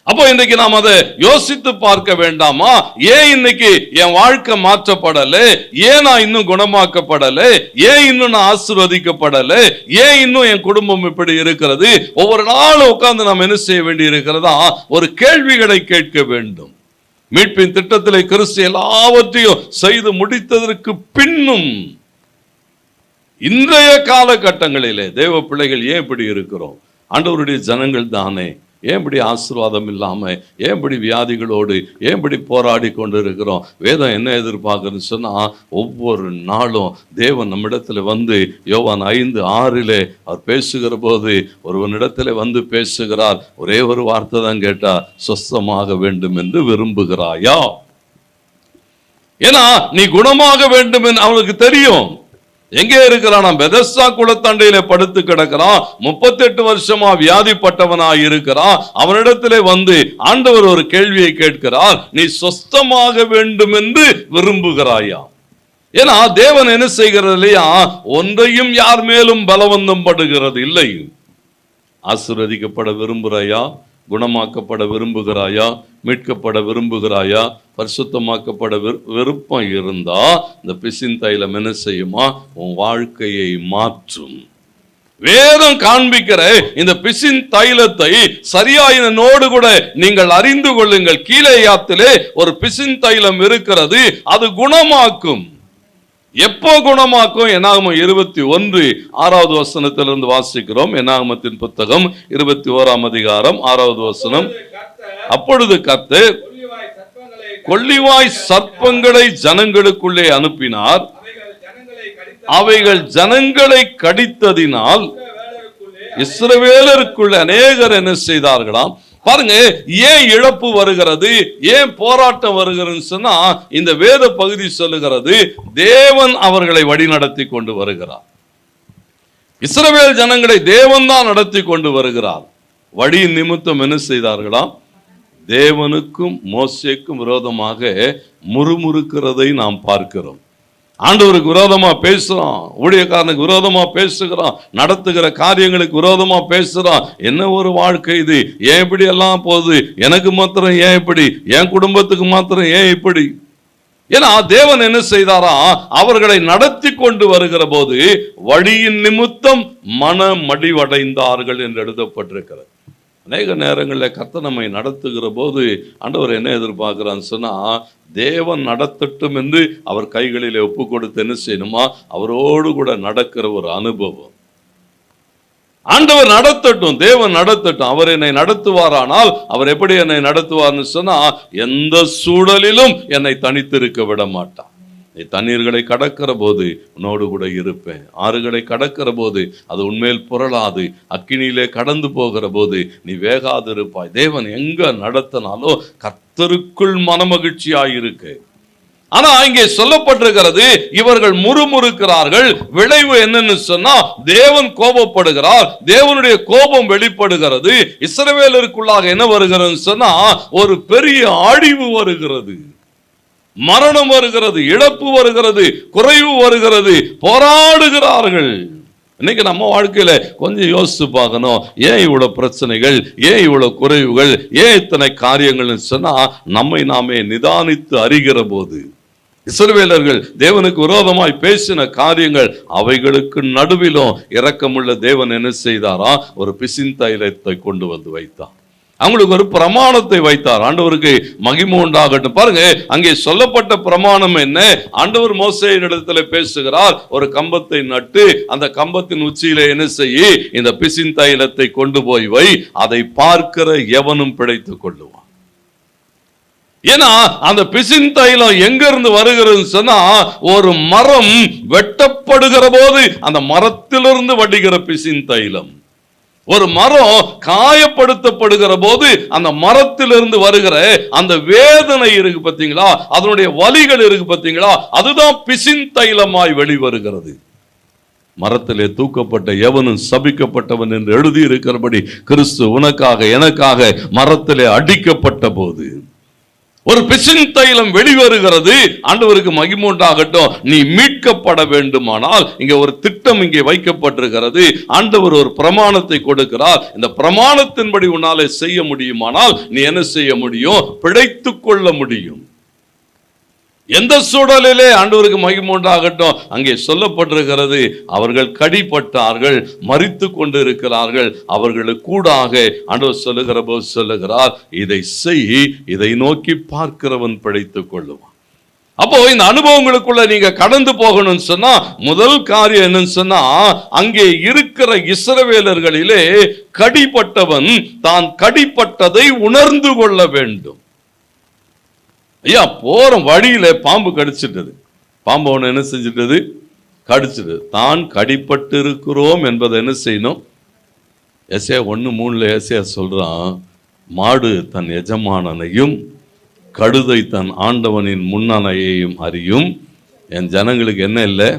அப்போ இன்னைக்கு நாம் அதை யோசித்து பார்க்க வேண்டாமா? ஏன் இன்னைக்கு என் வாழ்க்கை மாற்றப்படல? ஏன் நான் இன்னும் குணமாக்கப்படல? ஏன் இன்னும் நான் ஆசீர்வதிக்கப்படல? ஏன் இன்னும் என் குடும்பம் இப்படி இருக்கிறது? ஒவ்வொரு நாளும் உட்கார்ந்து நாம் என்ன செய்ய வேண்டி இருக்கிறதா, ஒரு கேள்விகளை கேட்க வேண்டும். மீட்பின் திட்டத்திலே கிறிஸ்து எல்லாவற்றையும் செய்து முடித்ததற்கு பின்னும் இன்றைய காலகட்டங்களிலே தேவ பிள்ளைகள் ஏன் இப்படி இருக்கிறோம்? ஆண்டவருடைய ஜனங்கள் தானே, ஏன் இப்படி ஆசீர்வாதம் இல்லாம, ஏன் இப்படி வியாதிகளோடு, ஏன் இப்படி போராடி கொண்டு இருக்கிறோம்? வேதம் என்ன எதிர்பார்க்குதுன்னு சொன்னா, ஒவ்வொரு நாளும் தேவன் நம்மிடத்துல வந்து யோவான் 5:6 அவர் பேசுகிற போது ஒருவனிடத்துல வந்து பேசுகிறார். ஒரே ஒரு வார்த்தை தான் கேட்டா, சொஸ்தமாக வேண்டும் என்று விரும்புகிறாயா? ஏன்னா நீ குணமாக வேண்டும் என்று அவனுக்கு தெரியும். எங்கே இருக்கிறான்? பெதஸ்தா குளத்தண்டையில படுத்து கிடக்கிறான். 38 வருஷமா வியாதிப்பட்டவனாய் இருக்கிறான். அவனிடத்திலே வந்து ஆண்டவர் ஒரு கேள்வியை கேட்கிறார், நீ சொஸ்தமாக வேண்டும் என்று விரும்புகிறாயா? ஏன்னா தேவன் என்ன செய்கிறது இல்லையா, ஒன்றையும் யார் மேலும் பலவந்தம் படுகிறது இல்லை. ஆசீர்வதிக்கப்பட விரும்புகிறாயா? குணமாக்கப்பட விரும்புகிறாயா? மீட்கப்பட விரும்புகிறாயா? பரிசுத்தமாக்கப்பட விருப்பம் இருந்தா இந்த பிசின் தைலம் என்ன செய்யுமா? உன் வாழ்க்கையை மாற்றும். வேதம் காண்பிக்கிற இந்த பிசின் தைலத்தை சரியாயினோடு கூட நீங்கள் அறிந்து கொள்ளுங்கள். கீலேயாத்திலே ஒரு பிசின் தைலம் இருக்கிறது, அது குணமாக்கும். எப்போ குணமாக்கும்? என்னாகமம் 21:6 வசனத்திலிருந்து வாசிக்கிறோம். என்னாகமத்தின் புத்தகம் 21 அதிகாரம் 6 வசனம். அப்பொழுது கர்த்தர் கொள்ளிவாய் சர்ப்பங்களை ஜனங்களுக்குள்ளே அனுப்பினார், அவைகள் ஜனங்களை கடித்ததினால் இஸ்ரவேலருக்குள்ள அநேகர் என்ன செய்தார்களாம்? பாருங்க, ஏன் இழப்பு வருகிறது, ஏன் போராட்டம் வருகிறதுன்னு சொன்னா இந்த வேத பகுதி சொல்லுகிறது, தேவன் அவர்களை வழி நடத்தி கொண்டு வருகிறார். இஸ்ரவேல் ஜனங்களை தேவன் தான் நடத்தி கொண்டு வருகிறார். வழியின் நிமித்தம் என்ன செய்தார்களாம்? தேவனுக்கும் மோசேக்கும் விரோதமாக முறுமுறுக்கிறதை நாம் பார்க்கிறோம். ஆண்டவருக்கு விரோதமா பேசுறான், ஊழியக்காரனுக்கு விரோதமா பேசுகிறான், நடத்துகிற காரியங்களுக்கு விரோதமா பேசுறான். என்ன ஒரு வாழ்க்கை இது? ஏன் இப்படி எல்லாம் போகுது? எனக்கு மாத்திரம் ஏன் இப்படி? என் குடும்பத்துக்கு மாத்திரம் ஏன் இப்படி? ஏன்னா தேவன் என்ன செய்தாரா? அவர்களை நடத்தி கொண்டு வருகிற போது வழியின் நிமித்தம் மனமடிவடைந்தார்கள் என்று எழுதப்பட்டிருக்கிறது. அநேக நேரங்களில் கர்த்தர் நம்மை நடத்துகிற போது ஆண்டவர் என்ன எதிர்பார்க்கிறான்னு சொன்னா, தேவன் நடத்தட்டும் என்று அவர் கைகளிலே ஒப்பு கொடுத்து என்ன செய்யணுமா? அவரோடு கூட நடக்கிற ஒரு அனுபவம். ஆண்டவர் நடத்தட்டும், தேவன் நடத்தட்டும். அவர் என்னை நடத்துவாரானால் அவர் எப்படி என்னை நடத்துவார்னு சொன்னா, எந்த சூழலிலும் என்னை தனித்திருக்க விட மாட்டார். நீ தண்ணீர்களை கடக்கிற போது உன்னோடு கூட இருப்பேன். ஆறுகளை கடக்கிற போது அது உன்மேல் புரளாது. அக்கினியிலே கடந்து போகிற போது நீ வேகாதிருப்பாய். தேவன் எங்க நடத்தினாலோ கர்த்தருக்குள் மனமகிழ்ச்சியாயிருக்கு. ஆனா இங்கே சொல்லப்பட்டிருக்கிறது, இவர்கள் முறுமுறுக்கிறார்கள். விளைவு என்னன்னு சொன்னா, தேவன் கோபப்படுகிறார், தேவனுடைய கோபம் வெளிப்படுகிறது. இஸ்ரவேலருக்குள்ளாக என்ன வருகிறது சொன்னா, ஒரு பெரிய அழிவு வருகிறது, மரணம் வருகிறது, இழப்பு வருகிறது, குறைவு வருகிறது, போராடுகிறார்கள். இன்னைக்கு நம்ம வாழ்க்கையில கொஞ்சம் யோசிச்சு பார்க்கணும். ஏன் இவ்வளவு பிரச்சனைகள், ஏன் இவ்வளவு குறைவுகள், ஏன் இத்தனை காரியங்கள் சொன்னா, நம்மை நாமே நிதானித்து அறிகிற போது இஸ்ரவேலர்கள் தேவனுக்கு விரோதமாய் பேசின காரியங்கள், அவைகளுக்கு நடுவிலும் இரக்கமுள்ள தேவன் என்ன செய்தாரா? ஒரு பிசின் தைலத்தை கொண்டு வந்து வைத்தார். அவங்களுக்கு ஒரு பிரமாணத்தை வைத்தார். ஆண்டவருக்கு மகிமை உண்டாகட்டும். பாருங்க, அங்கே சொல்லப்பட்ட பிரமாணம் என்ன? ஆண்டவர் மோசேயின் இடத்துல பேசுகிறார், ஒரு கம்பத்தை நட்டு அந்த கம்பத்தின் உச்சியில என்ன செய்ய, இந்த பிசின் தைலத்தை கொண்டு போய் வை, அதை பார்க்கிற எவனும் பிழைத்துக் கொள்ளுவான். ஏன்னா அந்த பிசின் தைலம் எங்க இருந்து வருகிறது சொன்னா, ஒரு மரம் வெட்டப்படுகிற போது அந்த மரத்திலிருந்து வடிகிற பிசின் தைலம். ஒரு மரம் காயப்படுத்தப்படுகிற போது அந்த மரத்திலிருந்து வருகிற அந்த வேதனை இருக்கு பார்த்தீங்களா, அதனுடைய வலிகள் இருக்கு பார்த்தீங்களா, அதுதான் பிசின் தைலமாய் வெளிவருகிறது. மரத்திலே தூக்கப்பட்ட எவனும் சபிக்கப்பட்டவன் என்று எழுதி இருக்கிறபடி கிறிஸ்து உனக்காக எனக்காக மரத்திலே அடிக்கப்பட்ட போது ஒரு பிசின் தைலம் வெளிவருகிறது. ஆண்டவருக்கு மகிமை உண்டாகட்டும். நீ மீட்கப்பட வேண்டுமானால் இங்க ஒரு திட்டம் இங்கே வைக்கப்பட்டிருக்கிறது. ஆண்டவர் ஒரு பிரமாணத்தை கொடுக்கிறார். இந்த பிரமாணத்தின்படி உன்னாலே செய்ய முடியுமானால் நீ என்ன செய்ய முடியும்? பிழைத்துக் கொள்ள முடியும். எந்த சூழலிலே ஆண்டவருக்கு மகிமை உண்டாகட்டும். அங்கே சொல்லப்பட்டிருக்கிறது, அவர்கள் கடிப்பட்டார்கள், மரித்து கொண்டு இருக்கிறார்கள். அவர்களுக்கு கூடாக ஆண்டவர் சொல்லுகிற போது சொல்லுகிறார், இதை செய், இதை நோக்கி பார்க்கிறவன் பிழைத்துக் கொள்ளுவான். அப்போ இந்த அனுபவங்களுக்குள்ள நீங்க கடந்து போகணும்னு சொன்னா, முதல் காரியம் என்னன்னு சொன்னா, அங்கே இருக்கிற இஸ்ரவேலர்களிலே கடிப்பட்டவன் தான் கடிப்பட்டதை உணர்ந்து கொள்ள வேண்டும். ஐயா, போற வழியில பாம்பு கடிச்சிட்டது. பாம்பு ஒன்று என்ன செஞ்சிட்டது? கடிச்சிட்டு. தான் கடிப்பட்டு இருக்கிறோம் என்பதை என்ன செய்யணும்? எஸ்ஏ 1:3 எஸ்ஏ சொல்றான், மாடு தன் எஜமானனையும் கழுதை தன் ஆண்டவனின் முன்னணையையும் அறியும். என் ஜனங்களுக்கு என்ன இல்லை?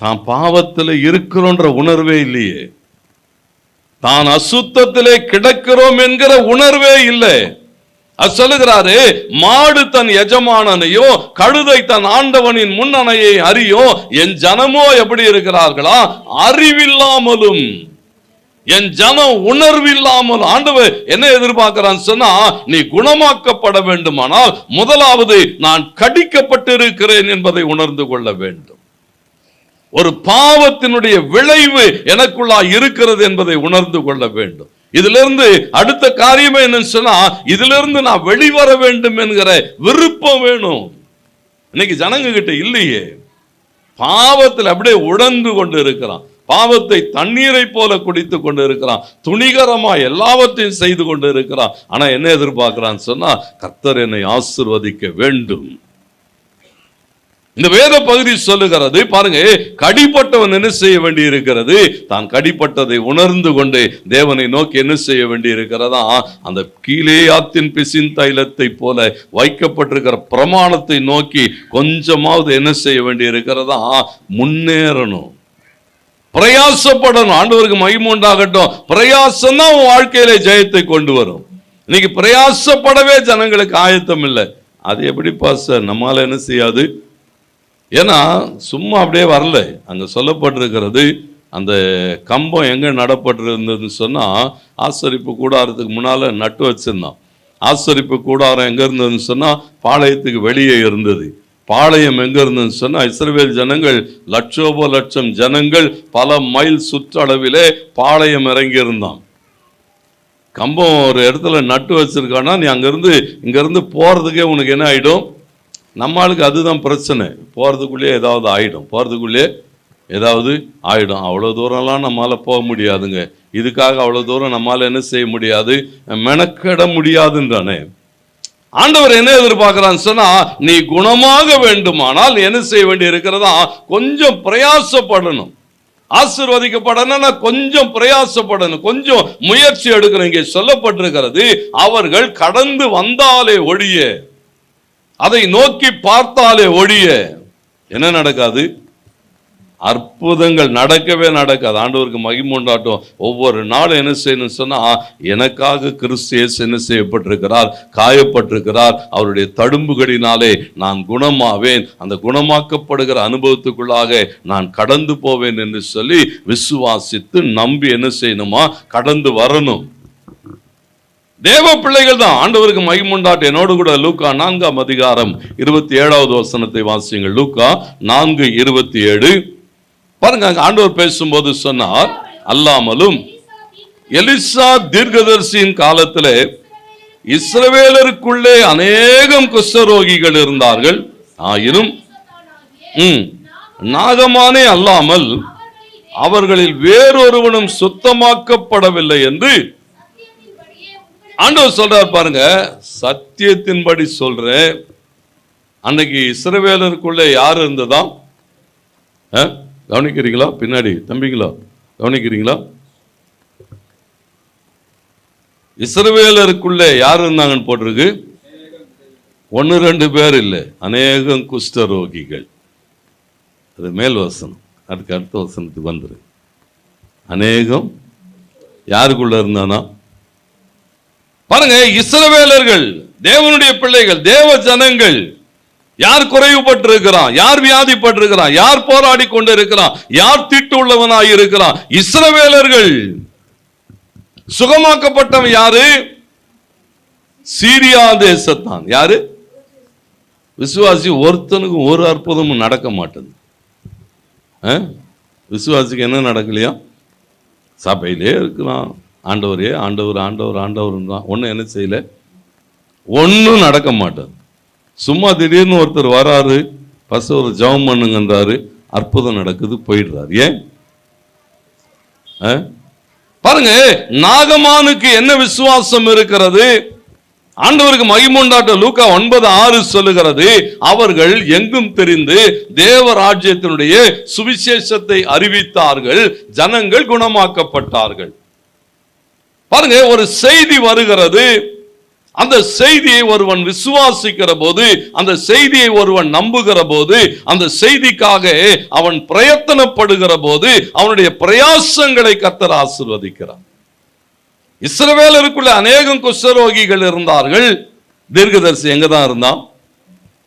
தான் பாவத்தில் இருக்கிறோன்ற உணர்வே இல்லையே, தான் அசுத்தத்திலே கிடக்கிறோம் என்கிற உணர்வே இல்லை. அது சொல்லுகிறாரு, மாடு தன் எஜமானனையோ கழுதை தன் ஆண்டவனின் முன்னணையை அறியோ, என் ஜனமோ எப்படி இருக்கிறார்களா? அறிவில்லாமலும். என் ஜனம் உணர்வில்லாமல், ஆண்டவர் என்ன எதிர்பார்க்கிறான் சொன்னா, நீ குணமாக்கப்பட வேண்டுமானால் முதலாவது நான் கடிக்கப்பட்டிருக்கிறேன் என்பதை உணர்ந்து கொள்ள வேண்டும். ஒரு பாவத்தினுடைய விளைவு எனக்குள்ளா இருக்கிறது என்பதை உணர்ந்து கொள்ள வேண்டும். இதிலிருந்து அடுத்த காரியமே என்னன்னு சொன்னா, இதிலிருந்து நான் வெளிவர வேண்டும் என்கிற விருப்பம் வேணும். இன்னைக்கு ஜனங்க கிட்ட இல்லையே. பாவத்தில் அப்படியே உழந்து கொண்டு இருக்கிறான். பாவத்தை தண்ணீரை போல குடித்து கொண்டு இருக்கிறான். துணிகரமா எல்லாவற்றையும் செய்து கொண்டு இருக்கிறான். ஆனா என்ன எதிர்பார்க்கிறான்னு சொன்னா, கர்த்தர் என்னை ஆசீர்வதிக்க வேண்டும். இந்த வேத பகுதி சொல்லுகிறது பாருங்க, கடிப்பட்டவன் என்ன செய்ய வேண்டி இருக்கிறது? தான் கடிப்பட்டதை உணர்ந்து கொண்டு தேவனை நோக்கி என்ன செய்ய வேண்டி இருக்கிறதா? அந்த கீலேயாத்தின் பிசின் தைலத்தை போல வைக்கப்பட்டிருக்கிற பிரமாணத்தை நோக்கி கொஞ்சமாவது என்ன செய்ய வேண்டி இருக்கிறதா? முன்னேறணும், பிரயாசப்படணும். ஆண்டவருக்கு மகிமை உண்டாகட்டும். பிரயாசம் தான் உன் வாழ்க்கையில ஜெயத்தை கொண்டு வரும். இன்னைக்கு பிரயாசப்படவே ஜனங்களுக்கு ஆயத்தம் இல்லை. அது எப்படி பாஸ்டர் நம்மால என்ன செய்யாது? ஏன்னா சும்மா அப்படியே வரல. அங்க சொல்லப்பட்டிருக்கிறது, அந்த கம்பம் எங்க நடப்பட்டிருந்ததுன்னு சொன்னா, ஆசரிப்பு கூடாரத்துக்கு முன்னால நட்டு வச்சிருந்தான். ஆசரிப்பு கூடாரம் எங்க இருந்ததுன்னு சொன்னா, பாளையத்துக்கு வெளியே இருந்தது. பாளையம் எங்க இருந்ததுன்னு சொன்னா, இஸ்ரவேல் ஜனங்கள் லட்சோப லட்சம் ஜனங்கள் பல மைல் சுற்றளவிலே பாளையம் இறங்கி இருந்தான். கம்பம் ஒரு இடத்துல நட்டு வச்சிருக்கானா, நீ இங்கிருந்து போறதுக்கே உனக்கு என்ன ஆயிடும்? நம்மளுக்கு அதுதான் பிரச்சனை. போகிறதுக்குள்ளே ஏதாவது ஆயிடும். அவ்வளோ தூரம்லாம் நம்மளால் போக முடியாதுங்க. இதுக்காக அவ்வளோ தூரம் நம்மளால் என்ன செய்ய முடியாது? மெனக்கெட முடியாதுன்றானே. ஆண்டவர் என்ன எதிர்பார்க்கிறான்னு சொன்னா, நீ குணமாக வேண்டுமானால் என்ன செய்ய வேண்டி இருக்கிறதா? கொஞ்சம் பிரயாசப்படணும். ஆசீர்வதிக்கப்படணும்னா கொஞ்சம் பிரயாசப்படணும், கொஞ்சம் முயற்சி எடுக்கணும். இங்கே சொல்லப்பட்டிருக்கிறது, அவர்கள் கடந்து வந்தாலே ஒழிய, அதை நோக்கி பார்த்தாலே ஒழிய என்ன நடக்காது? அற்புதங்கள் நடக்கவே நடக்காது. ஆண்டவருக்கு மகிமை உண்டாட்டும். ஒவ்வொரு நாளும் என்ன செய்யணும் சொன்னா, எனக்காக கிறிஸ்து இயேசு என்ன செய்யப்பட்டிருக்கிறார்? காயப்பட்டிருக்கிறார். அவருடைய தழும்புகளினாலே நான் குணமாவேன். அந்த குணமாக்கப்படுகிற அனுபவத்துக்குள்ளாக நான் கடந்து போவேன் என்று சொல்லி விசுவாசித்து நம்பி என்ன செய்யணுமா? கடந்து வரணும். தேவ பிள்ளைகள் தான். ஆண்டவருக்கு மகிமை உண்டாட்டும். என்னோடு கூட லூக்கா 4ஆம் அதிகாரம் 27வது வசனத்தை வாசியுங்கள். லூக்கா 4:27 பாருங்க. ஆண்டவர் பேசும்போது சொன்னார், அல்லாமலும் எலிசா தீர்க்கதரிசியின் காலத்திலே இஸ்ரவேலருக்குள்ளே அநேகம் குஷ்டரோகிகள் இருந்தார்கள். ஆயினும் நாகமானே அல்லாமல் அவர்களில் வேறொருவனும் சுத்தமாக்கப்படவில்லை என்று ஆண்டவர் சொல்றார். பாருங்க, சத்தியத்தின்படி சொல்றேன். அன்னைக்கு இஸ்ரவேலருக்குள்ளே யார் இருந்ததா? கவனிக்கிறீங்களா? பின்னாடி தம்பிங்களா கவனிக்கிறீங்களா? இஸ்ரவேலருக்குள்ளே யார் இருந்தாங்கன்னு போட்டிருக்கு. 1-2 பேர் இல்லை, அநேகம் குஷ்டரோகிகள். அது மேல் வசனம். அதுக்கு அடுத்த வசனத்துக்கு வந்துரு. அநேகம் யாருக்குள்ள இருந்தானா? பாருங்க, இஸ்ரவேலர்கள், தேவனுடைய பிள்ளைகள், தேவ ஜனங்கள். யார் குறைவுபட்டிருக்கிறான்? யார் வியாதிப்பட்டிருக்கிறான்? யார் போராடி கொண்டு இருக்கிறான்? யார் தீட்டு உள்ளவனாய் இருக்கிறான்? இஸ்ரவேலர்கள். சுகமாக்கப்பட்டவன் யாரு? சீரியா தேசத்தான். யாரு? விசுவாசி. ஒருத்தனுக்கும் ஒரு அற்புதமும் நடக்க மாட்டேது. விசுவாசிக்கு என்ன நடக்கலையா? சபையிலே இருக்கிறான், ஆண்டவரே ஆண்டவர் ஆண்டவர் ஆண்டவர் தான், ஒன்றும் என்ன செய்யல, ஒன்றும் நடக்க மாட்டாது. சும்மா திடீர்னு ஒருத்தர் வராரு, பஸ் ஒரு ஜெபம் பண்ணுங்கன்றாரு, அற்புதம் நடக்குது, போயிடுறாரு. ஏன் பாருங்க, நாகமானுக்கு என்ன விசுவாசம் இருக்கிறது? ஆண்டவருக்கு மகிமை உண்டாட்டும். லூக்கா 9:6 சொல்லுகிறது, அவர்கள் எங்கும் தெரிந்து தேவ ராஜ்யத்தினுடைய சுவிசேஷத்தை அறிவித்தார்கள், ஜனங்கள் குணமாக்கப்பட்டார்கள். பாருங்க, ஒரு செய்தி வருகிறது. அந்த செய்தியை ஒருவன் விசுவாசிக்கிற போது, அந்த செய்தியை ஒருவன் நம்புகிற போது, அந்த செய்திக்காக அவன் பிரயத்தனப்படுகிற போது அவனுடைய பிரயாசங்களை கர்த்தர் ஆசீர்வதிக்கிறார். இஸ்ரவேலருக்குள்ள அநேகம் குஷ்டரோகிகள் இருந்தார்கள். தீர்க்கதரிசி எங்கதான் இருந்தான்?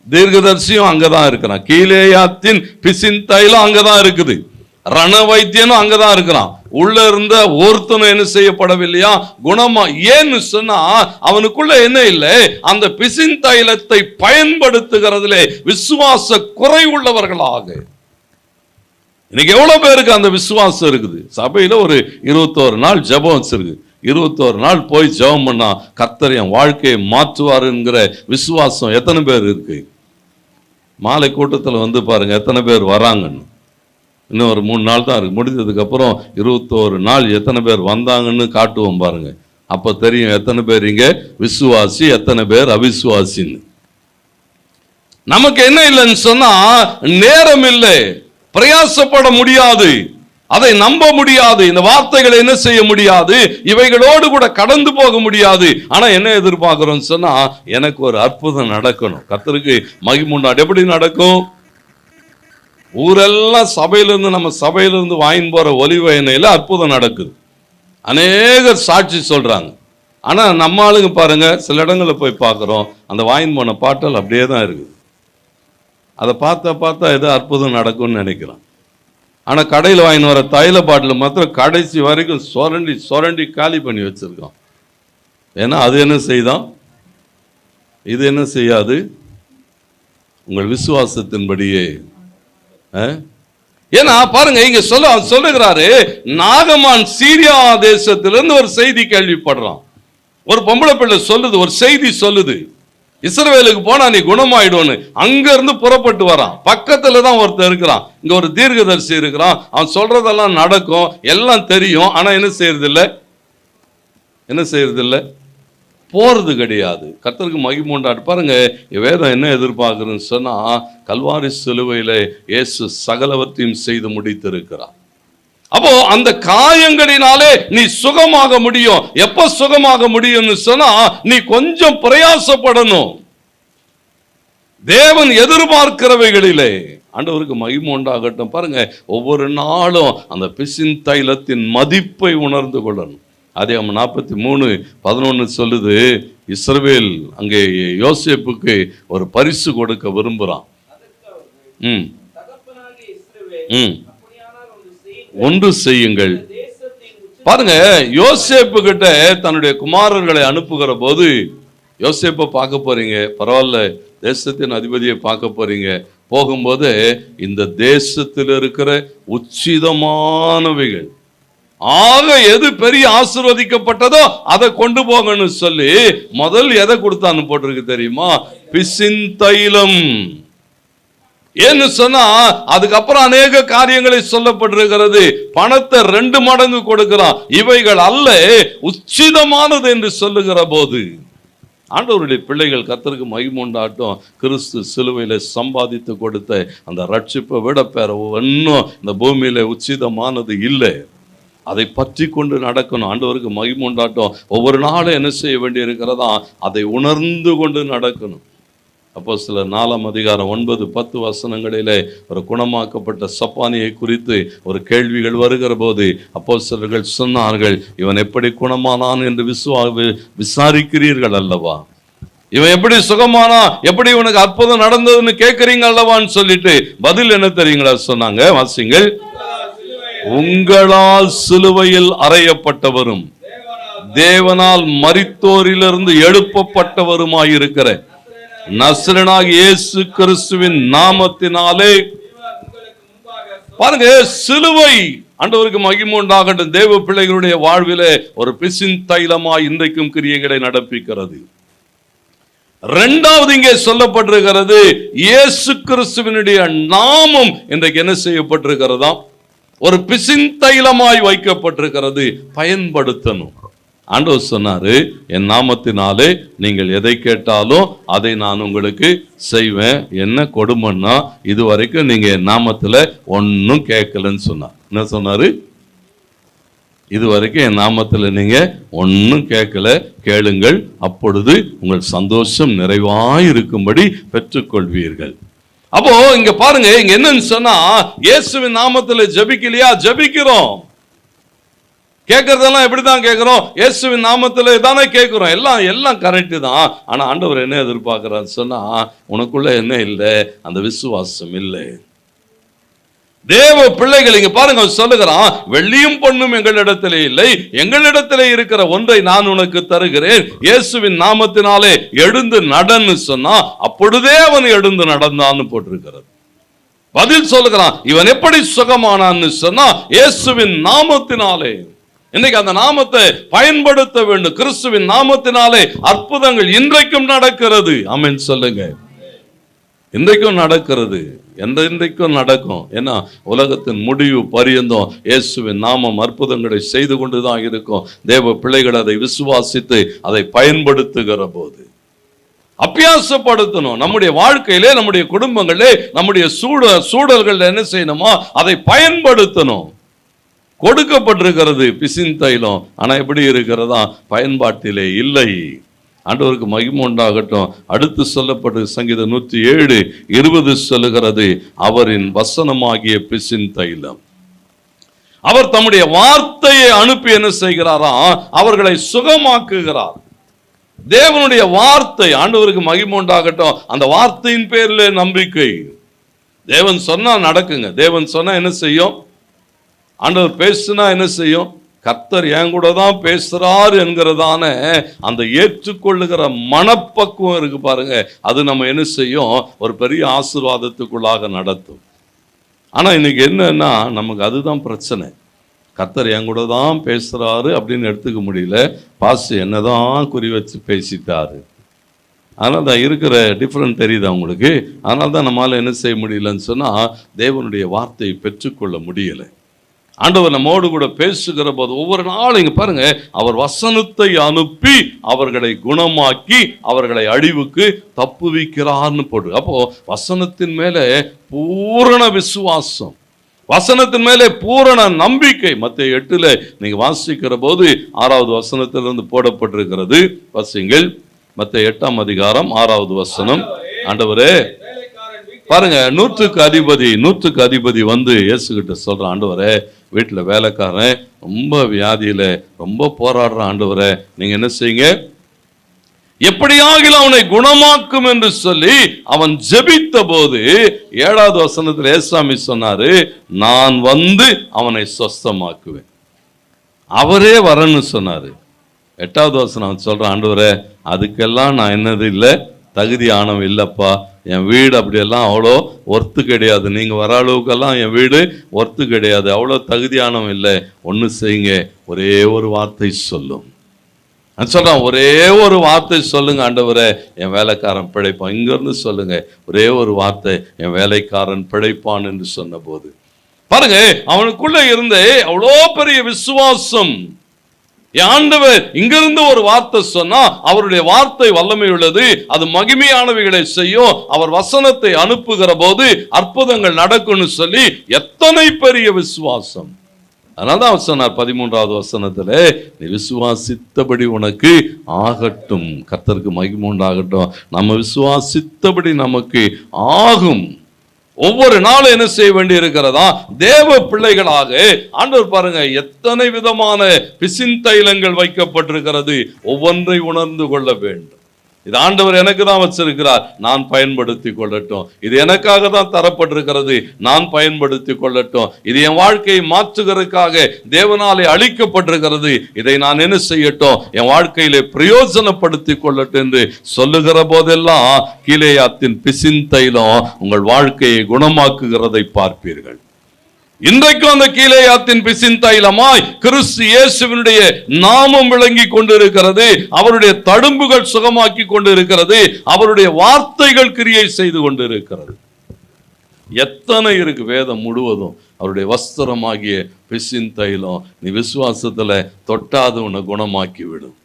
தீர்க்கதரிசியும் அங்கதான் இருக்கிறான். கீலேயாத்தின் பிசின் தைலம் அங்கதான் இருக்குது. ரண வைத்தியனும் அங்கதான் இருக்கிறான். உள்ள இருந்த ஒருத்தனும் என்ன செய்யப்படவில்லையா, குணமா. ஏன்னு சொன்னா அவனுக்குள்ள என்ன இல்லை, அந்த பிசின் தைலத்தை பயன்படுத்துகிறதுலே விசுவாச குறை உள்ளவர்களாக. இன்னைக்கு எவ்வளவு பேருக்கு அந்த விசுவாசம் இருக்குது? சபையில ஒரு 21 நாள் ஜெபம் வச்சிருக்கு. 21 நாள் போய் ஜெபம் பண்ணா கர்த்தர் என் வாழ்க்கையை மாற்றுவாருங்கிற விசுவாசம் எத்தனை பேர் இருக்கு? மாலை கூட்டத்தில் வந்து பாருங்க எத்தனை பேர் வராங்கன்னு. இன்னும் ஒரு 3 நாள் தான் இருக்கு. முடிஞ்சதுக்கு அப்புறம் 21 நாள் எத்தனை பேர் வந்தாங்கன்னு காட்டுவோம் பாருங்க. அப்ப தெரியும் எத்தனை பேர் இங்க விசுவாசி, எத்தனை பேர் அவிசுவாசின்னு. நமக்கு என்ன இல்லைன்னு சொன்னா நேரம் இல்லை, பிரயாசப்பட முடியாது, அதை நம்ப முடியாது, இந்த வார்த்தைகளை என்ன செய்ய முடியாது, இவைகளோடு கூட கடந்து போக முடியாது. ஆனா என்ன எதிர்பார்க்கிறோம் சொன்னா எனக்கு ஒரு அற்புதம் நடக்கணும். கர்த்தருக்கு மகிமை உண்டாகட்டும். எப்படி நடக்கும்? ஊரெல்லாம் சபையிலிருந்து, நம்ம சபையிலிருந்து வாங்கி போற ஒலிவ எண்ணெயில அற்புதம் நடக்குது. அநேகர் சாட்சி சொல்றாங்க. ஆனா நம்ம ஆளுங்க பாருங்க, சில இடங்களில் போய் பார்க்குறோம், அந்த வாங்கி போன பாட்டல் அப்படியே தான் இருக்குது. அதை பார்த்தா ஏதோ அற்புதம் நடக்கும்னு நினைக்கிறோம். ஆனா கடையில் வாங்கின்னு வர தைல பாட்டில் மாத்திரம் கடைசி வரைக்கும் சொரண்டி காலி பண்ணி வச்சிருக்கோம். ஏன்னா அது என்ன செய்தான், இது என்ன செய்யாது, உங்கள் விசுவாசத்தின்படியே. ஏன்னா பாருங்க இங்க சொல்லுகிறாரு, நாகமான் சீரியா தேசத்திலிருந்து ஒரு செய்தி கேள்விப்படுறான். ஒரு பொம்பளை பிள்ளை சொல்லுது, ஒரு செய்தி சொல்லுது, இஸ்ரவேலுக்கு போனா நீ குணமாயிடும்னு. அங்க இருந்து புறப்பட்டு வரான். பக்கத்துல தான் ஒருத்தர் இருக்கிறான், இங்க ஒரு தீர்க்கதரிசி இருக்கிறான். அவன் சொல்றதெல்லாம் நடக்கும், எல்லாம் தெரியும். ஆனா என்ன செய்யறது இல்லை, போறது கிடையாது. கர்த்தருக்கு மகிமை உண்டாகட்டும். பாருங்க வேதம் என்ன எதிர்பார்க்குறதுன்னு சொன்னா, கல்வாரி சிலுவையில இயேசு சகலவற்றையும் செய்து முடித்திருக்கிறார். அப்போ அந்த காயங்களினாலே நீ சுகமாக முடியும். எப்ப சுகமாக முடியும்னு சொன்னா நீ கொஞ்சம் பிரயாசப்படணும். தேவன் எதிர்பார்க்கிறவைகளிலே ஆண்டவருக்கு மகிமை உண்டாகட்டும். பாருங்க ஒவ்வொரு நாளும் அந்த பிசின் தைலத்தின் மதிப்பை உணர்ந்து கொள்ளணும். ஆதியாகமம் 43:11 சொல்லுது, இஸ்ரவேல் அங்கே யோசேப்புக்கு ஒரு பரிசு கொடுக்க விரும்புறான். ஒன்று செய்யுங்கள். பாருங்க யோசேப்பு கிட்ட தன்னுடைய குமாரர்களை அனுப்புகிற போது, யோசேப்பை பார்க்க போறீங்க, பரவாயில்ல, தேசத்தின் அதிபதியை பார்க்க போறீங்க. போகும்போது இந்த தேசத்தில் இருக்கிற உச்சிதமானவைகள், ஆக எது பெரிய ஆசீர்வதிக்கப்பட்டதோ அதை கொண்டு போகணும்னு சொல்லி முதல் எதை கொடுத்தான்னு போட்டிருக்கு தெரியுமா? பிசின் தைலம். ஏன்னு சொன்னா அதுக்கப்புறம் அநேக காரியங்களை சொல்லப்பட்டிருக்கிறது. பணத்தை 2 மடங்கு கொடுக்கிறான். இவைகள் அல்ல உச்சிதமானது என்று சொல்லுகிற போது, ஆண்டவருடைய பிள்ளைகள் கர்த்தருக்கு மகிமை உண்டாகட்டும். கிறிஸ்து சிலுவையில சம்பாதித்து கொடுத்த அந்த ரட்சிப்பை விட பெற ஒன்றும் இந்த பூமியில உச்சிதமானது இல்லை. அதை பற்றி கொண்டு நடக்கணும். ஆண்டவருக்கு மகிமை உண்டாகட்டும். ஒவ்வொரு நாளும் என்ன செய்ய வேண்டி இருக்கிறதா, அதை உணர்ந்து கொண்டு நடக்கணும். அப்போஸ்தலர் 4:9-10 வசனங்களிலே ஒரு குணமாக்கப்பட்ட சப்பானியை குறித்து ஒரு கேள்விகள் வருகிற போது அப்போஸ்தலர்கள் சொன்னார்கள், இவன் எப்படி குணமானான் என்று விசாரிக்கிறீர்கள் அல்லவா, இவன் எப்படி சுகமானா, எப்படி இவனுக்கு அற்புதம் நடந்ததுன்னு கேட்கிறீங்க அல்லவான்னு சொல்லிட்டு பதில் என்ன தெரியுங்களா சொன்னாங்க? வாசிங்கள். உங்களால் சிலுவையில் அறையப்பட்டவரும் தேவனால் மரித்தோரிலிருந்து எழுப்பப்பட்டவருமாயிருக்கிற நசரேயனாகிய இயேசு கிறிஸ்துவின் நாமத்தினாலே. பாருங்க, சிலுவை ஆண்டவருக்கு மகிமை உண்டாகட்டும். தேவ பிள்ளைகளுடைய வாழ்விலே ஒரு பிசின் தைலமாய் இன்றைக்கும் கிரியைகளை நடப்பிக்கிறது. இரண்டாவது இங்கே சொல்லப்பட்டிருக்கிறது, இயேசு கிறிஸ்துவினுடைய நாமம் இன்றைக்கு என்ன செய்யப்பட்டிருக்கிறதா, ஒரு பிசின் தைலமாய் வைக்கப்பட்டிருக்கிறது. பயன்படுத்தணும். ஆண்டவர் சொன்னாரு, என் நாமத்தினாலே நீங்கள் எதை கேட்டாலும் அதை நான் உங்களுக்கு செய்வேன். என்ன கொடுமைன்னா, இதுவரைக்கும் நீங்க என் நாமத்துல ஒன்னும் கேட்கலன்னு சொன்னார். என்ன சொன்னாரு? இதுவரைக்கும் என் நாமத்துல நீங்க ஒன்னும் கேட்கல, கேளுங்கள், அப்பொழுது உங்கள் சந்தோஷம் நிறைவாயிருக்கும்படி பெற்றுக்கொள்வீர்கள். அப்போ இங்க பாருங்க, இங்க என்னன்னு சொன்னா, இயேசுவின் நாமத்துல ஜெபிக்கலையா? ஜெபிக்கிறோம். கேட்கறதெல்லாம் எப்படிதான் கேட்கிறோம்? இயேசுவின் நாமத்துல தானே கேட்கிறோம். எல்லாம் கரெக்ட் தான். ஆனா ஆண்டவர் என்ன எதிர்பார்க்கிறான்னு சொன்னா, உனக்குள்ள என்ன இல்லை? அந்த விசுவாசம் இல்லை. தேவ பிள்ளைகள் இங்க பாருங்க சொல்லுகிறான், வெள்ளியும் பொன்னும் எங்களிடத்திலே இல்லை, எங்களிடத்திலே இருக்கிற ஒன்றை நான் உனக்கு தருகிறேன், இயேசுவின் நாமத்தினாலே எழுந்து நடன்னு சொன்னா அப்பொழுதே அவன் எழுந்து நடந்தான்னு போட்டிருக்கிறது. பதில் சொல்லுகிறான், இவன் எப்படி சுகமானான்னு சொன்னா இயேசுவின் நாமத்தினாலே. இன்னைக்கு அந்த நாமத்தை பயன்படுத்த வேண்டும். கிறிஸ்துவின் நாமத்தினாலே அற்புதங்கள் இன்றைக்கும் நடக்கிறது. ஆமென் சொல்லுங்க. இன்றைக்கும் நடக்கிறது, இன்றைக்கும் நடக்கும். ஏன்னா உலகத்தின் முடிவு பரியந்தம் இயேசுவின் நாமம் அற்புதங்களை செய்து கொண்டுதான் இருக்கும். தேவ பிள்ளைகள் அதை விசுவாசித்து அதை பயன்படுத்துகிற போது அபியாசப்படுத்தணும். நம்முடைய வாழ்க்கையிலே, நம்முடைய குடும்பங்களே, நம்முடைய சூழல்கள் என்ன செய்யணுமோ அதை பயன்படுத்தணும். கொடுக்கப்பட்டிருக்கிறது பிசின் தைலம், ஆனா எப்படி இருக்கிறதா? பயன்பாட்டிலே இல்லை. ஆண்டவருக்கு மகிமை உண்டாகட்டும். அடுத்து சொல்லப்பட்டு சங்கீதம் 107:20 சொல்லுகிறது, அவரின் வசனமாகிய பிசின் தைலம். அவர் தம்முடைய வார்த்தையை அனுப்பி என்ன செய்கிறாரா? அவர்களை சுகமாக்குகிறார். தேவனுடைய வார்த்தை, ஆண்டவருக்கு மகிமை உண்டாகட்டும். அந்த வார்த்தையின் பேரில் நம்பிக்கை. தேவன் சொன்னா நடக்குங்க. தேவன் சொன்னா என்ன செய்யும்? ஆண்டவர் பேசுனா என்ன செய்யும்? கர்த்தர் என் கூட தான் பேசுறார் என்கிறதான அந்த ஏற்றுக்கொள்ளுகிற மனப்பக்குவம் இருக்கு பாருங்க, அது நம்ம என்ன செய்யும்? ஒரு பெரிய ஆசீர்வாதத்துக்குள்ளாக நடத்தும். ஆனா இன்னைக்கு என்னன்னா, நமக்கு அதுதான் பிரச்சனை. கர்த்தர் என் கூட தான் பேசுறாரு அப்படின்னு எடுத்துக்க முடியல. பாஸ் என்னதான் குறி வச்சு பேசிட்டாரு. அதனால தான் இருக்கிற டிஃப்ரெண்ட் தெரியுது அவங்களுக்கு. அதனால தான் நம்மளால என்ன செய்ய முடியலன்னு சொன்னா, தேவனுடைய வார்த்தையை பெற்றுக்கொள்ள முடியலை. ஆண்டவர் நம்மோடு கூட பேசுகிற போது ஒவ்வொரு நாளும் இங்க பாருங்க, அவர் வசனத்தை அனுப்பி அவர்களை குணமாக்கி அவர்களை அழிவுக்கு தப்புவிக்கிறார்னு போடு. அப்போ வசனத்தின் மேலே பூரண விசுவாசம், வசனத்தின் மேலே பூரண நம்பிக்கை. மத்தேயு 8 நீங்க வாசிக்கிற போது 6வது வசனத்திலிருந்து போடப்பட்டிருக்கிறது. வாசிங்கள். மத்தேயு 8 வசனம். ஆண்டவரே பாருங்க, 100க்கு அதிபதி வந்து இயேசுகிட்ட சொல்ற, ஆண்டவரே வீட்டில் வேலைக்காரன் ரொம்ப வியாதியில ரொம்ப போராடுற, ஆண்டவரே நீங்க என்ன செய்யுங்க, எப்படியாகிலும் அவனை குணமாக்கும் என்று சொல்லி அவன் ஜெபித்த போது 7வது வசனத்தில் ஏசாமி சொன்னாரு, நான் வந்து அவனை சொஸ்தமாக்குவேன். அவரே வரன்னு சொன்னாரு. 8வது வசனம் அவன் சொல்றான், ஆண்டவரே அதுக்கெல்லாம் நான் என்னது இல்லை, தகுதியானவன் இல்லப்பா, என் வீடு அப்படியெல்லாம் அவ்வளோ ஒர்த்து கிடையாது, நீங்க வர அளவுக்கெல்லாம் என் வீடு ஒர்த்து கிடையாது, அவ்வளோ தகுதியானவன் இல்லை. ஒன்று செய்யுங்க, ஒரே ஒரு வார்த்தை சொல்லும். சொல்றான், ஒரே ஒரு வார்த்தை சொல்லுங்க ஆண்டவரே, என் வேலைக்காரன் பிழைப்பான். இங்கிருந்து சொல்லுங்க, ஒரே ஒரு வார்த்தை, என் வேலைக்காரன் பிழைப்பான் என்று சொன்ன போது பாருங்க, அவனுக்குள்ள இருந்தே அவ்வளோ பெரிய விசுவாசம். ஆண்டவர் இங்கிருந்து ஒரு வார்த்தை சொன்னா அவருடைய வார்த்தை வல்லமை உள்ளது, அது மகிமையானவைகளை செய்யும். அவர் வசனத்தை அனுப்புகிற போது அற்புதங்கள் நடக்கும்னு சொல்லி எத்தனை பெரிய விசுவாசம். அதனால்தான் அவர் சொன்னார் 13வது வசனத்துல, நீ விசுவாசித்தபடி உனக்கு ஆகட்டும். கர்த்தருக்கு மகிமை உண்டாகட்டும். நம்ம விசுவாசித்தபடி நமக்கு ஆகும். ஒவ்வொரு நாளும் என்ன செய்ய வேண்டி இருக்கிறதா? தேவ பிள்ளைகளாக ஆண்டவர் பாருங்க எத்தனை விதமான பிசின் தைலங்கள் வைக்கப்பட்டிருக்கிறது. ஒவ்வொன்றை உணர்ந்து கொள்ள வேண்டும். இது ஆண்டவர் எனக்கு தான் வச்சிருக்கிறார், நான் பயன்படுத்தி கொள்ளட்டும். இது எனக்காக தான் தரப்பட்டிருக்கிறது, நான் பயன்படுத்தி கொள்ளட்டும். இது என் வாழ்க்கையை மாற்றுகிறதுக்காக தேவனாலே அளிக்கப்பட்டிருக்கிறது, இதை நான் என்ன செய்யட்டும், என் வாழ்க்கையிலே பிரயோஜனப்படுத்தி கொள்ளட்டும் என்று சொல்லுகிற போதெல்லாம் கீலேயாத்தின் பிசின் தைலம் உங்கள் வாழ்க்கையை குணமாக்குகிறதை பார்ப்பீர்கள். இன்றைக்கும் அந்த கீலேயாத்தின் பிசின் தைலமாய் கிறிஸ்து இயேசுவினுடைய நாமம் விளங்கி கொண்டிருக்கிறது. அவருடைய தடும்புகள் சுகமாக்கி கொண்டிருக்கிறது. அவருடைய வார்த்தைகள் கிரியை செய்து கொண்டிருக்கிறது. எத்தனை இருக்கு வேதம் முழுவதும். அவருடைய வஸ்திரமாகிய பிசின் தைலம் நீ விசுவாசத்துல தொட்டாது உன்னை குணமாக்கி விடும்.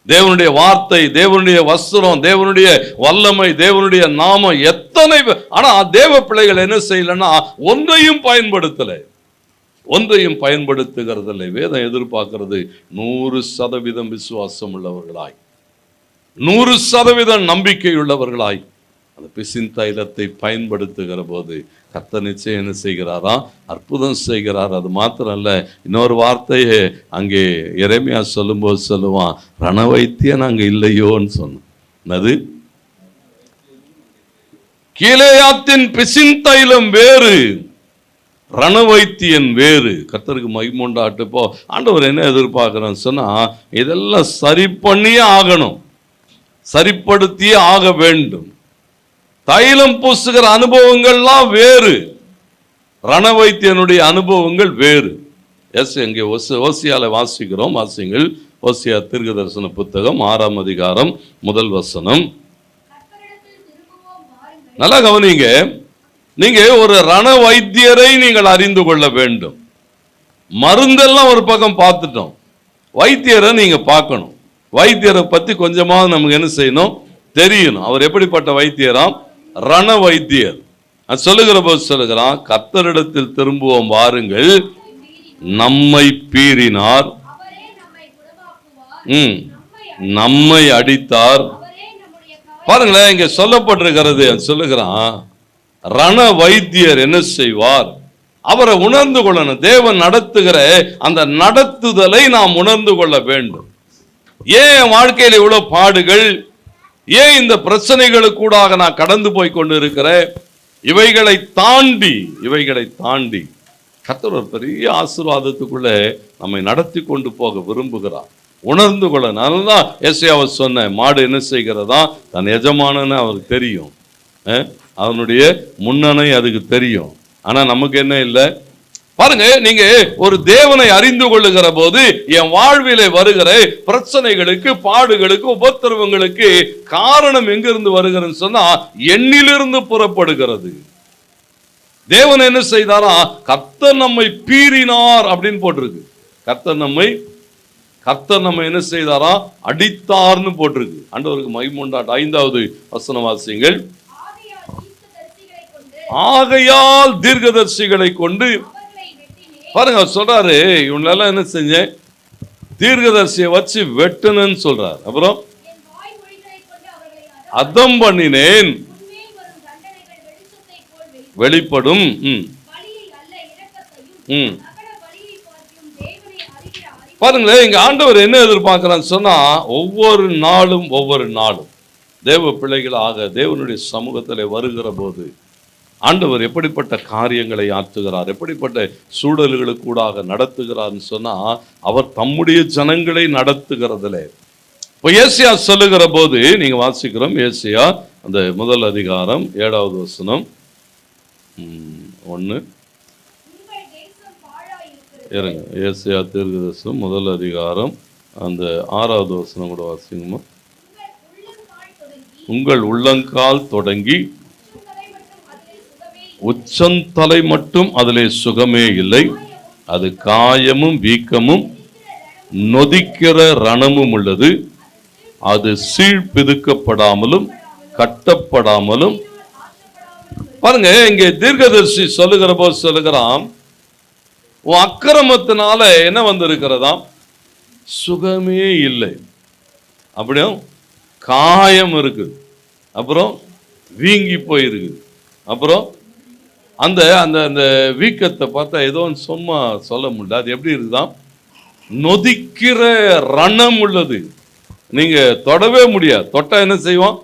தேவனுடைய வார்த்தை, தேவனுடைய வஸ்திரம், தேவனுடைய வல்லமை, தேவனுடைய நாமம் எத்தனை. ஆனா தேவ பிள்ளைகள் என்ன செய்யலன்னா ஒன்றையும் பயன்படுத்துகிறதில்லை. வேதம் எதிர்பார்க்கிறது 100% விசுவாசம் உள்ளவர்களாய், 100% நம்பிக்கை உள்ளவர்களாய் அந்த பிசின் தைலத்தை பயன்படுத்துகிற போது கர்த்தர் நிச்சயம் என்ன செய்கிறாரா? அற்புதம் செய்கிறார். அது மாத்திரம் அல்ல, இன்னொரு வார்த்தையே அங்கே எரேமியா சொல்லும்போது சொல்லுவான், ரணவைத்தியன் அங்கே இல்லையோன்னு சொன்னது. கீலேயாத்தின் பிசின் தைலம் வேறு, ரண வைத்தியன் வேறு. கர்த்தருக்கு மகிமை உண்டாகட்டும். இப்போ ஆண்டவர் என்ன எதிர்பார்க்கிறோன்னு சொன்னா, இதெல்லாம் சரி பண்ணியே ஆகணும், சரிப்படுத்தியே ஆக வேண்டும். தைலம் பூசுகிற அனுபவங்கள்லாம் வேறு, ரண வைத்தியனுடைய அனுபவங்கள் வேறு. எஸ், எங்கே ஓசியால வாசிக்கிறோம், வாசிங்கள். ஓசியா தீர்க்கதரிசன புத்தகம் 6ஆம் அதிகாரம் 1 வசனம். நல்லா கவனிங்க. நீங்க ஒரு ரண வைத்தியரை நீங்கள் அறிந்து கொள்ள வேண்டும். மருந்தெல்லாம் ஒரு பக்கம் பார்த்துட்டோம், வைத்தியரை நீங்க பார்க்கணும். வைத்தியரை பத்தி கொஞ்சமாவது நமக்கு என்ன செய்யணும், தெரியணும். அவர் எப்படிப்பட்ட வைத்தியராம்? ரண வைத்தியர். சொல்லுகிற போது சொல்லுகிறான், கர்த்தரிடத்தில் திரும்புவோம் வாருங்கள், நம்மை பீறினார், நம்மை அடித்தார். பாருங்களேன், இங்க சொல்லப்பட்டிருக்கிறது. சொல்லுகிறான், ரண வைத்தியர் என்ன செய்வார்? அவரை உணர்ந்து கொள்ளணும். தேவன் நடத்துகிற அந்த நடத்துதலை நாம் உணர்ந்து கொள்ள வேண்டும். ஏன் என் வாழ்க்கையில் இவ்வளவு பாடுகள், ஏன் இந்த பிரச்சனைகளுக்கூடாக நான் கடந்து போய் கொண்டு இருக்கிறேன்? இவைகளை தாண்டி கர்த்தர் ஒரு பெரிய ஆசீர்வாதத்துக்குள்ள நம்மை நடத்தி கொண்டு போக விரும்புகிறார். உணர்ந்து கொள்ள. நல்லா ஏசாயாவை சொன்ன, மாடு என்ன செய்கிறதா? தன் எஜமானன்னு அவருக்கு தெரியும், அவனுடைய முன்னணை அதுக்கு தெரியும். ஆனா நமக்கு என்ன இல்லை? பாருங்க, நீங்க ஒரு தேவனை அறிந்து கொள்ளுகிற போது என் வாழ்விலே வருகிற பிரச்சனைகளுக்கு, பாடுகளுக்கு, உபத்திரவங்களுக்கு காரணம் எங்கிருந்து வருகிறது சொன்னா, எண்ணிலிருந்து புறப்படுகிறது. தேவன் என்ன செய்தாரா? கர்த்தர் நம்மை பீறினார் அப்படின்னு போட்டிருக்கு. கர்த்தர் நம்மை என்ன செய்தாரா? அடித்தார்னு போட்டிருக்கு. ஆண்டவருக்கு மகிமை உண்டாகட்டும். 5வது வசனம் வாசிங்கள். ஆகையால் தீர்க்கதரிசிகளை கொண்டு, பாருங்க சொல்றாரு, இவங்களெல்லாம் என்ன செஞ்சேன்? தீர்க்கதரிசியை வச்சு வெட்டணும்னு சொல்றாரு. அப்புறம் அதம் பண்ணினேன், வெளிப்படும். பாருங்களேன், இங்க ஆண்டவர் என்ன எதிர்பார்க்கிறான்னு சொன்னா, ஒவ்வொரு நாளும் தேவ பிள்ளைகளாக தேவனுடைய சமூகத்தில் வருகிற போது ஆண்டவர் எப்படிப்பட்ட காரியங்களை ஆற்றுகிறார், எப்படிப்பட்ட சூழல்களுக்கூடாக நடத்துகிறார்னு சொன்னா, அவர் தம்முடைய ஜனங்களை நடத்துகிறதுல. இப்போ ஏசியா சொல்லுகிற போது நீங்க வாசிக்கிறோம், ஏசியா அந்த 1 அதிகாரம் 7வது வசனம். 1 இருங்க, ஏசியா தீர்க்கதரிசனம் 1 அதிகாரம் அந்த 6வது வசனம் கூட வாசிங்கம்மா. உங்கள் உள்ளங்கால் தொடங்கி உச்சந்தலை மட்டும் அதிலே சுகமே இல்லை, அது காயமும் வீக்கமும் நொதிக்கிற ரணமும் உள்ளது, அது சீழ்பிதுக்கப்படாமலும் கட்டப்படாமலும். பாருங்க, இங்கே தீர்க்கதரிசி சொல்லுகிற போது சொல்லுகிறான், உன் அக்கிரமத்தினால என்ன வந்திருக்கிறதாம்? சுகமே இல்லை. அப்படியும் காயம் இருக்குது, அப்புறம் வீங்கி போயிருக்கு, அப்புறம் அந்த அந்த அந்த வீக்கத்தை பார்த்தா ஏதோ சும்மா சொல்ல முடியல. அது எப்படி இருக்குதான்? நொதிக்கிற ரணம் உள்ளது. நீங்க தொடவே முடியாது. தொட்டா என்ன செய்வோம்?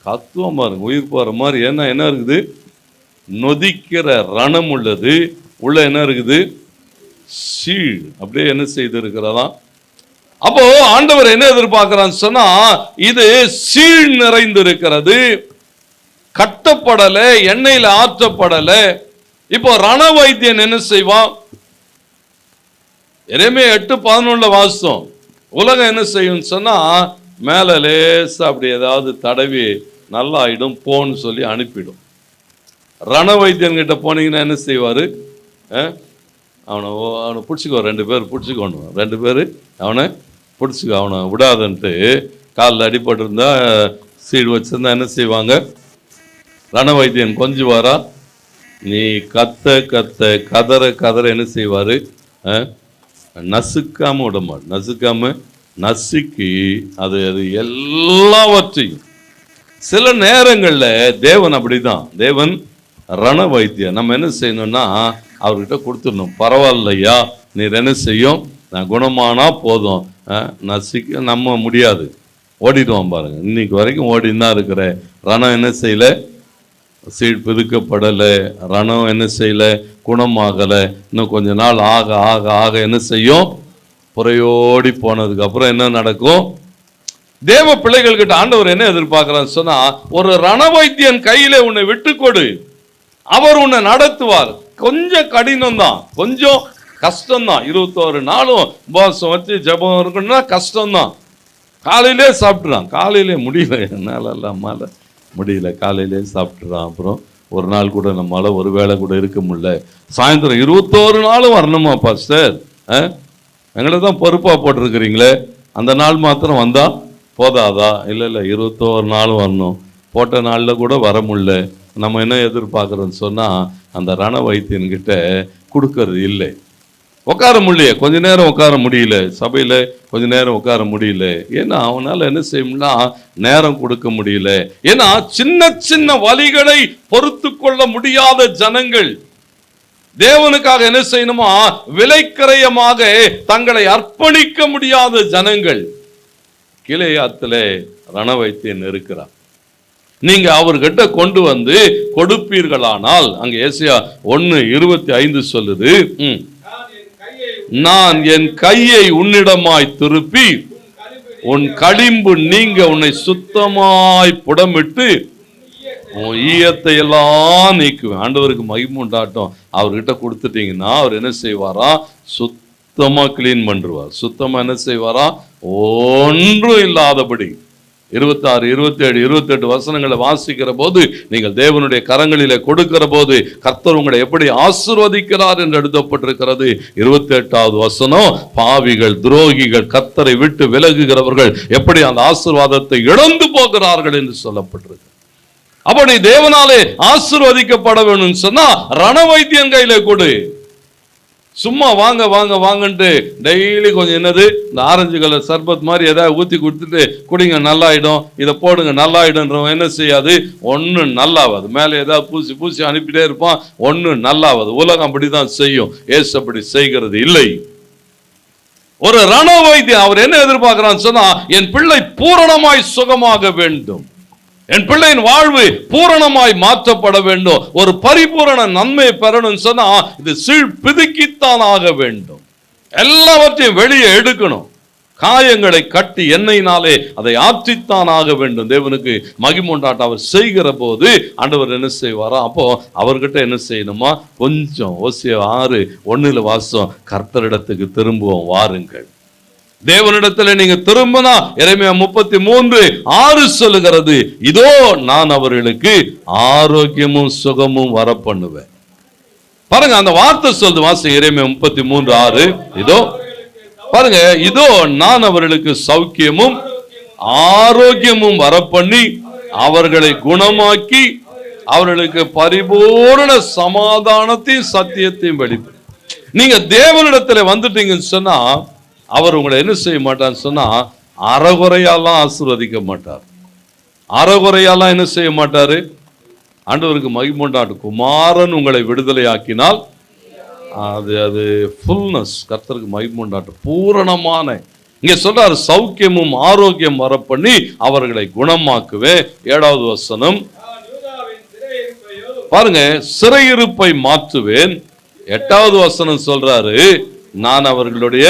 கத்துவம் பாருங்க, உயிர் போற மாதிரி. ஏன்னா என்ன இருக்குது? நொதிக்கிற ரணம் உள்ளது. உள்ள என்ன இருக்குது? சீழ். அப்படியே என்ன செய்து இருக்கிறதா? அப்போ ஆண்டவர் என்ன எதிர்பார்க்கிறான்னு சொன்னா, இது சீழ் நிறைந்து இருக்கிறது, கட்டப்படல, எண்ணெயில ஆற்றப்படல. இப்போ ரண வைத்தியன் என்ன செய்வான்? எரேமியா 8:11 வாசம். உலகம் என்ன செய்யும் சொன்னா, மேல லேசா அப்படி ஏதாவது தடவி நல்லா ஆயிடும் போன்னு சொல்லி அனுப்பிடும். ரண வைத்தியன் கிட்ட போனீங்கன்னா என்ன செய்வாரு? அவனை பிடிச்சிக்கோ, 2 பேர் பிடிச்சிக்கோணும், 2 பேர் அவனை பிடிச்சிக்கோ, அவனை விடாதன்ட்டு. காலில் அடிபட்டு இருந்தா, சீடு வச்சிருந்தா என்ன செய்வாங்க? ரண வைத்தியன் கொஞ்சம் வாரா, நீ கத்த கத்த கதற என்ன செய்வாரு? நசுக்காம விடமாட்டு, நசுக்காம நசுக்கி அது எல்லாவற்றையும். சில நேரங்கள்ல தேவன் அப்படிதான். தேவன் ரண வைத்தியன். நம்ம என்ன செய்யணும்னா, அவர்கிட்ட கொடுத்துடணும். பரவாயில்லையா, நீர் என்ன செய்யும், நான் குணமானா போதும். நசிக்க நம்ம முடியாது, ஓடிடுவோம் பாருங்க. இன்னைக்கு வரைக்கும் ஓடின்னு தான் இருக்கிற. ரணம் என்ன செய்யல? சீழ் பிதுக்கப்படலை. ரணம் என்ன செய்யல? குணமாகலை. இன்னும் கொஞ்ச நாள் ஆக ஆக ஆக என்ன செய்யும்? புறையோடி போனதுக்கு அப்புறம் என்ன நடக்கும்? தேவ பிள்ளைகள் கிட்ட ஆண்டவர் என்ன எதிர்பார்க்கிறான்னு சொன்னா, ஒரு ரணவைத்தியன் கையில உன்னை விட்டு கொடு, அவர் உன்னை நடத்துவார். கொஞ்சம் கடினம் தான், கொஞ்சம் கஷ்டம்தான். 21 நாளும் உபவாசம் வச்சு ஜெபம் இருக்கணும்னா கஷ்டம்தான். காலையிலே சாப்பிட்றான், காலையிலே முடியல, என்னால் அம்மால முடியல, காலையிலே சாப்பிட்றான். அப்புறம் ஒரு நாள் கூட நம்மளால ஒரு வேளை கூட இருக்க முடியல. சாயந்தரம் 21 நாளும் வரணுமா பாஸ்டர்? எங்களை தான் பொறுப்பாக போட்டிருக்கிறீங்களே, அந்த நாள் மாத்திரம் வந்தா போதாதா? இல்லை 21 நாளும் வரணும். போட்ட நாளில் கூட வர முடியல. நம்ம என்ன எதிர்பார்க்குறோன்னு சொன்னால், அந்த ரண வைத்தியன்கிட்ட கொடுக்கறது இல்லை. உட்கார முடியல, கொஞ்ச நேரம் உட்கார முடியல, சபையில் கொஞ்ச நேரம் உட்கார முடியல. ஏன்னா அவனால் என்ன செய்யணும்னா நேரம் கொடுக்க முடியல. ஏன்னா சின்ன சின்ன வலிகளை பொறுத்து கொள்ள முடியாத ஜனங்கள் தேவனுக்காக என்ன செய்யணுமா, விலைக்கரையமாக தங்களை அர்ப்பணிக்க முடியாத ஜனங்கள். கிளையாத்துல ரண வைத்தியன் இருக்கிறார். நீங்க அவர்கிட்ட கொண்டு வந்து கொடுப்பீர்களானால், அங்க ஏசாயா 1:25 சொல்லுது, நான் என் கையை உன்னிடமாய் திருப்பி உன் களிம்பு நீங்க உன்னை சுத்தமாய் புடமிட்டு உன் ஈயத்தை எல்லாம் நீக்குவேன். ஆண்டவருக்கு மகிமை உண்டாட்டம். அவர்கிட்ட கொடுத்துட்டீங்கன்னா அவர் என்ன செய்வாரா? சுத்தமா கிளீன் பண்ணுவார். சுத்தமா என்ன செய்வாரா? ஒன்றும் இல்லாதபடி. 26, 27, 28 வசனங்களை வாசிக்கிற போது, நீங்கள் தேவனுடைய கரங்களிலே கொடுக்கிற போது கர்த்தர் உங்களை எப்படி ஆசீர்வதிக்கிறார் என்று எழுதப்பட்டிருக்கிறது. 28வது வசனம், பாவிகள் துரோகிகள் கர்த்தரை விட்டு விலகுகிறவர்கள் எப்படி அந்த ஆசீர்வாதத்தை இழந்து போகிறார்கள் என்று சொல்லப்பட்டிருக்கு. அப்ப நீ தேவனாலே ஆசீர்வதிக்கப்பட வேணும்னு சொன்னா ரண வைத்தியன் கையில கொடு. சும்மா வாங்க வாங்க வாங்கன்ட்டு டெய்லி கொஞ்சம் என்னது இந்த ஆரஞ்சு கலர் சர்பத் மாதிரி ஏதாவது ஊற்றி கொடுத்துட்டு குடிங்க நல்லாயிடும், இதை போடுங்க நல்லாயிடுன்றவன் என்ன செய்யாது? ஒன்றும் நல்லாவது. மேலே ஏதாவது பூசி பூசி அனுப்பிட்டே இருப்பான், ஒன்றும் நல்லாவது. உலகம் அப்படிதான் செய்யும், ஏசு அப்படி செய்கிறது இல்லை. ஒரு ரண வைத்தியன் அவர் என்ன எதிர்பார்க்கிறான்னு சொன்னா, என் பிள்ளை பூரணமாய் சுகமாக வேண்டும், என் பிள்ளையின் வாழ்வு பூரணமாய் மாற்றப்பட வேண்டும், ஒரு பரிபூரண நன்மை பெறணும் சொன்னா இது சீழ் பிதுக்கித்தான் ஆக வேண்டும். எல்லாவற்றையும் வெளியே எடுக்கணும். காயங்களை கட்டி எண்ணெயினாலே அதை ஆற்றித்தான் ஆக வேண்டும். தேவனுக்கு மகிமை உண்டாட்டம் அவர் செய்கிற போது ஆண்டவர் என்ன செய்வாரா? அப்போ அவர்கிட்ட என்ன செய்யணுமா? கொஞ்சம் ஓசியா 6:1 வாசம், கர்த்தரிடத்துக்கு திரும்புவோம் வாருங்கள். தேவனிடத்தில் நீங்க திரும்பினா எரேமியா 33:6 சொல்லுகிறது, இதோ நான் அவர்களுக்கு ஆரோக்கியமும் சுகமும் வர பண்ணுவேன். பாருங்க அந்த வார்த்தை சொல்லுது, வாசிங்க எரேமியா 33:6. இதோ பாருங்க, இதோ நான் அவர்களுக்கு சௌக்கியமும் ஆரோக்கியமும் வர பண்ணி அவர்களை குணமாக்கி அவர்களுக்கு பரிபூர்ண சமாதானத்தையும் சத்தியத்தையும் வெளிப்படும். நீங்க தேவனிடத்துல வந்துட்டீங்கன்னு சொன்னா அவர் உங்களை என்ன செய்ய மாட்டான்னு சொன்னா அறகுறையாலாம் ஆசீர்வதிக்க மாட்டார். அறகுறையாலாம் என்ன செய்ய மாட்டாரு? ஆண்டவருக்கு மகிமை உண்டாட்டும். குமாரன் உங்களை விடுதலை ஆக்கினால் அது ஃபுல்னஸ். கர்த்தருக்கு மகிமை உண்டாட்டும். பூரணமான, இங்க சொல்றாரு சௌக்கியமும் ஆரோக்கியம் வர பண்ணி அவர்களை குணமாக்குவேன். 7வது வசனம் பாருங்க, சிறையிருப்பை மாற்றுவேன். 8வது வசனம் சொல்றாரு, நான் அவர்களுடைய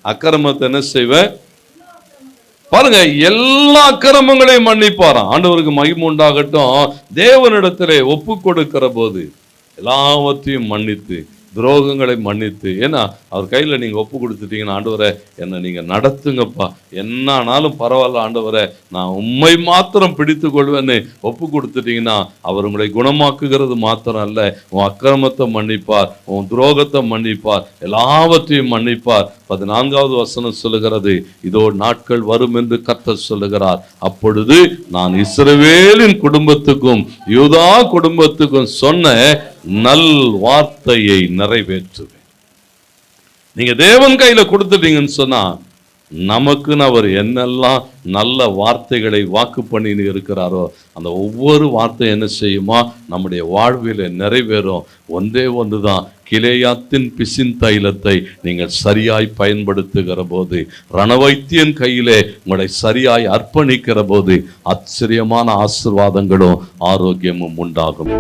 அக்கிரமத்தை என்ன செய்வேன்? பாருங்க, எல்லா அக்கிரமங்களையும் மன்னிப்பாராம். ஆண்டவருக்கு மகிமை உண்டாகட்டும். தேவனிடத்திலே ஒப்பு கொடுக்கிற போது எல்லாவற்றையும் மன்னித்து, துரோகங்களை மன்னித்து, ஏன்னா அவர் கையில் நீங்கள் ஒப்பு கொடுத்துட்டீங்கன்னா, ஆண்டவரை என்னை நீங்கள் நடத்துங்கப்பா, என்ன ஆனாலும் பரவாயில்ல ஆண்டவரை, நான் உண்மை மாத்திரம் பிடித்து கொள்வேன்னு ஒப்பு கொடுத்துட்டீங்கன்னா அவர் உங்களை குணமாக்குகிறது மாத்திரம் அல்ல, உன் அக்கிரமத்தை மன்னிப்பார், உன் துரோகத்தை மன்னிப்பார், எல்லாவற்றையும் மன்னிப்பார். 14வது வசனம் சொல்லுகிறது, இதோ நாட்கள் வரும் என்று கர்த்தர் சொல்லுகிறார், அப்பொழுது நான் இஸ்ரவேலின் குடும்பத்துக்கும் யூதா குடும்பத்துக்கும் சொன்ன நல் வார்த்தையை நிறைவேற்றுவேன். நீங்க தேவன் கையில கொடுத்துட்டீங்கன்னு சொன்னா நமக்குன்னு அவர் என்னெல்லாம் நல்ல வார்த்தைகளை வாக்கு பண்ணி இருக்கிறாரோ அந்த ஒவ்வொரு வார்த்தை என்ன செய்யுமா நம்முடைய வாழ்வில் நிறைவேறும். ஒன்றே ஒன்றுதான், கிலேயாத்தின் பிசின் தைலத்தை நீங்கள் சரியாய் பயன்படுத்துகிற போது, ரணவைத்தியன் கையிலே உங்களை சரியாய் அர்ப்பணிக்கிற போது ஆச்சரியமான ஆசீர்வாதங்களும் ஆரோக்கியமும் உண்டாகும்.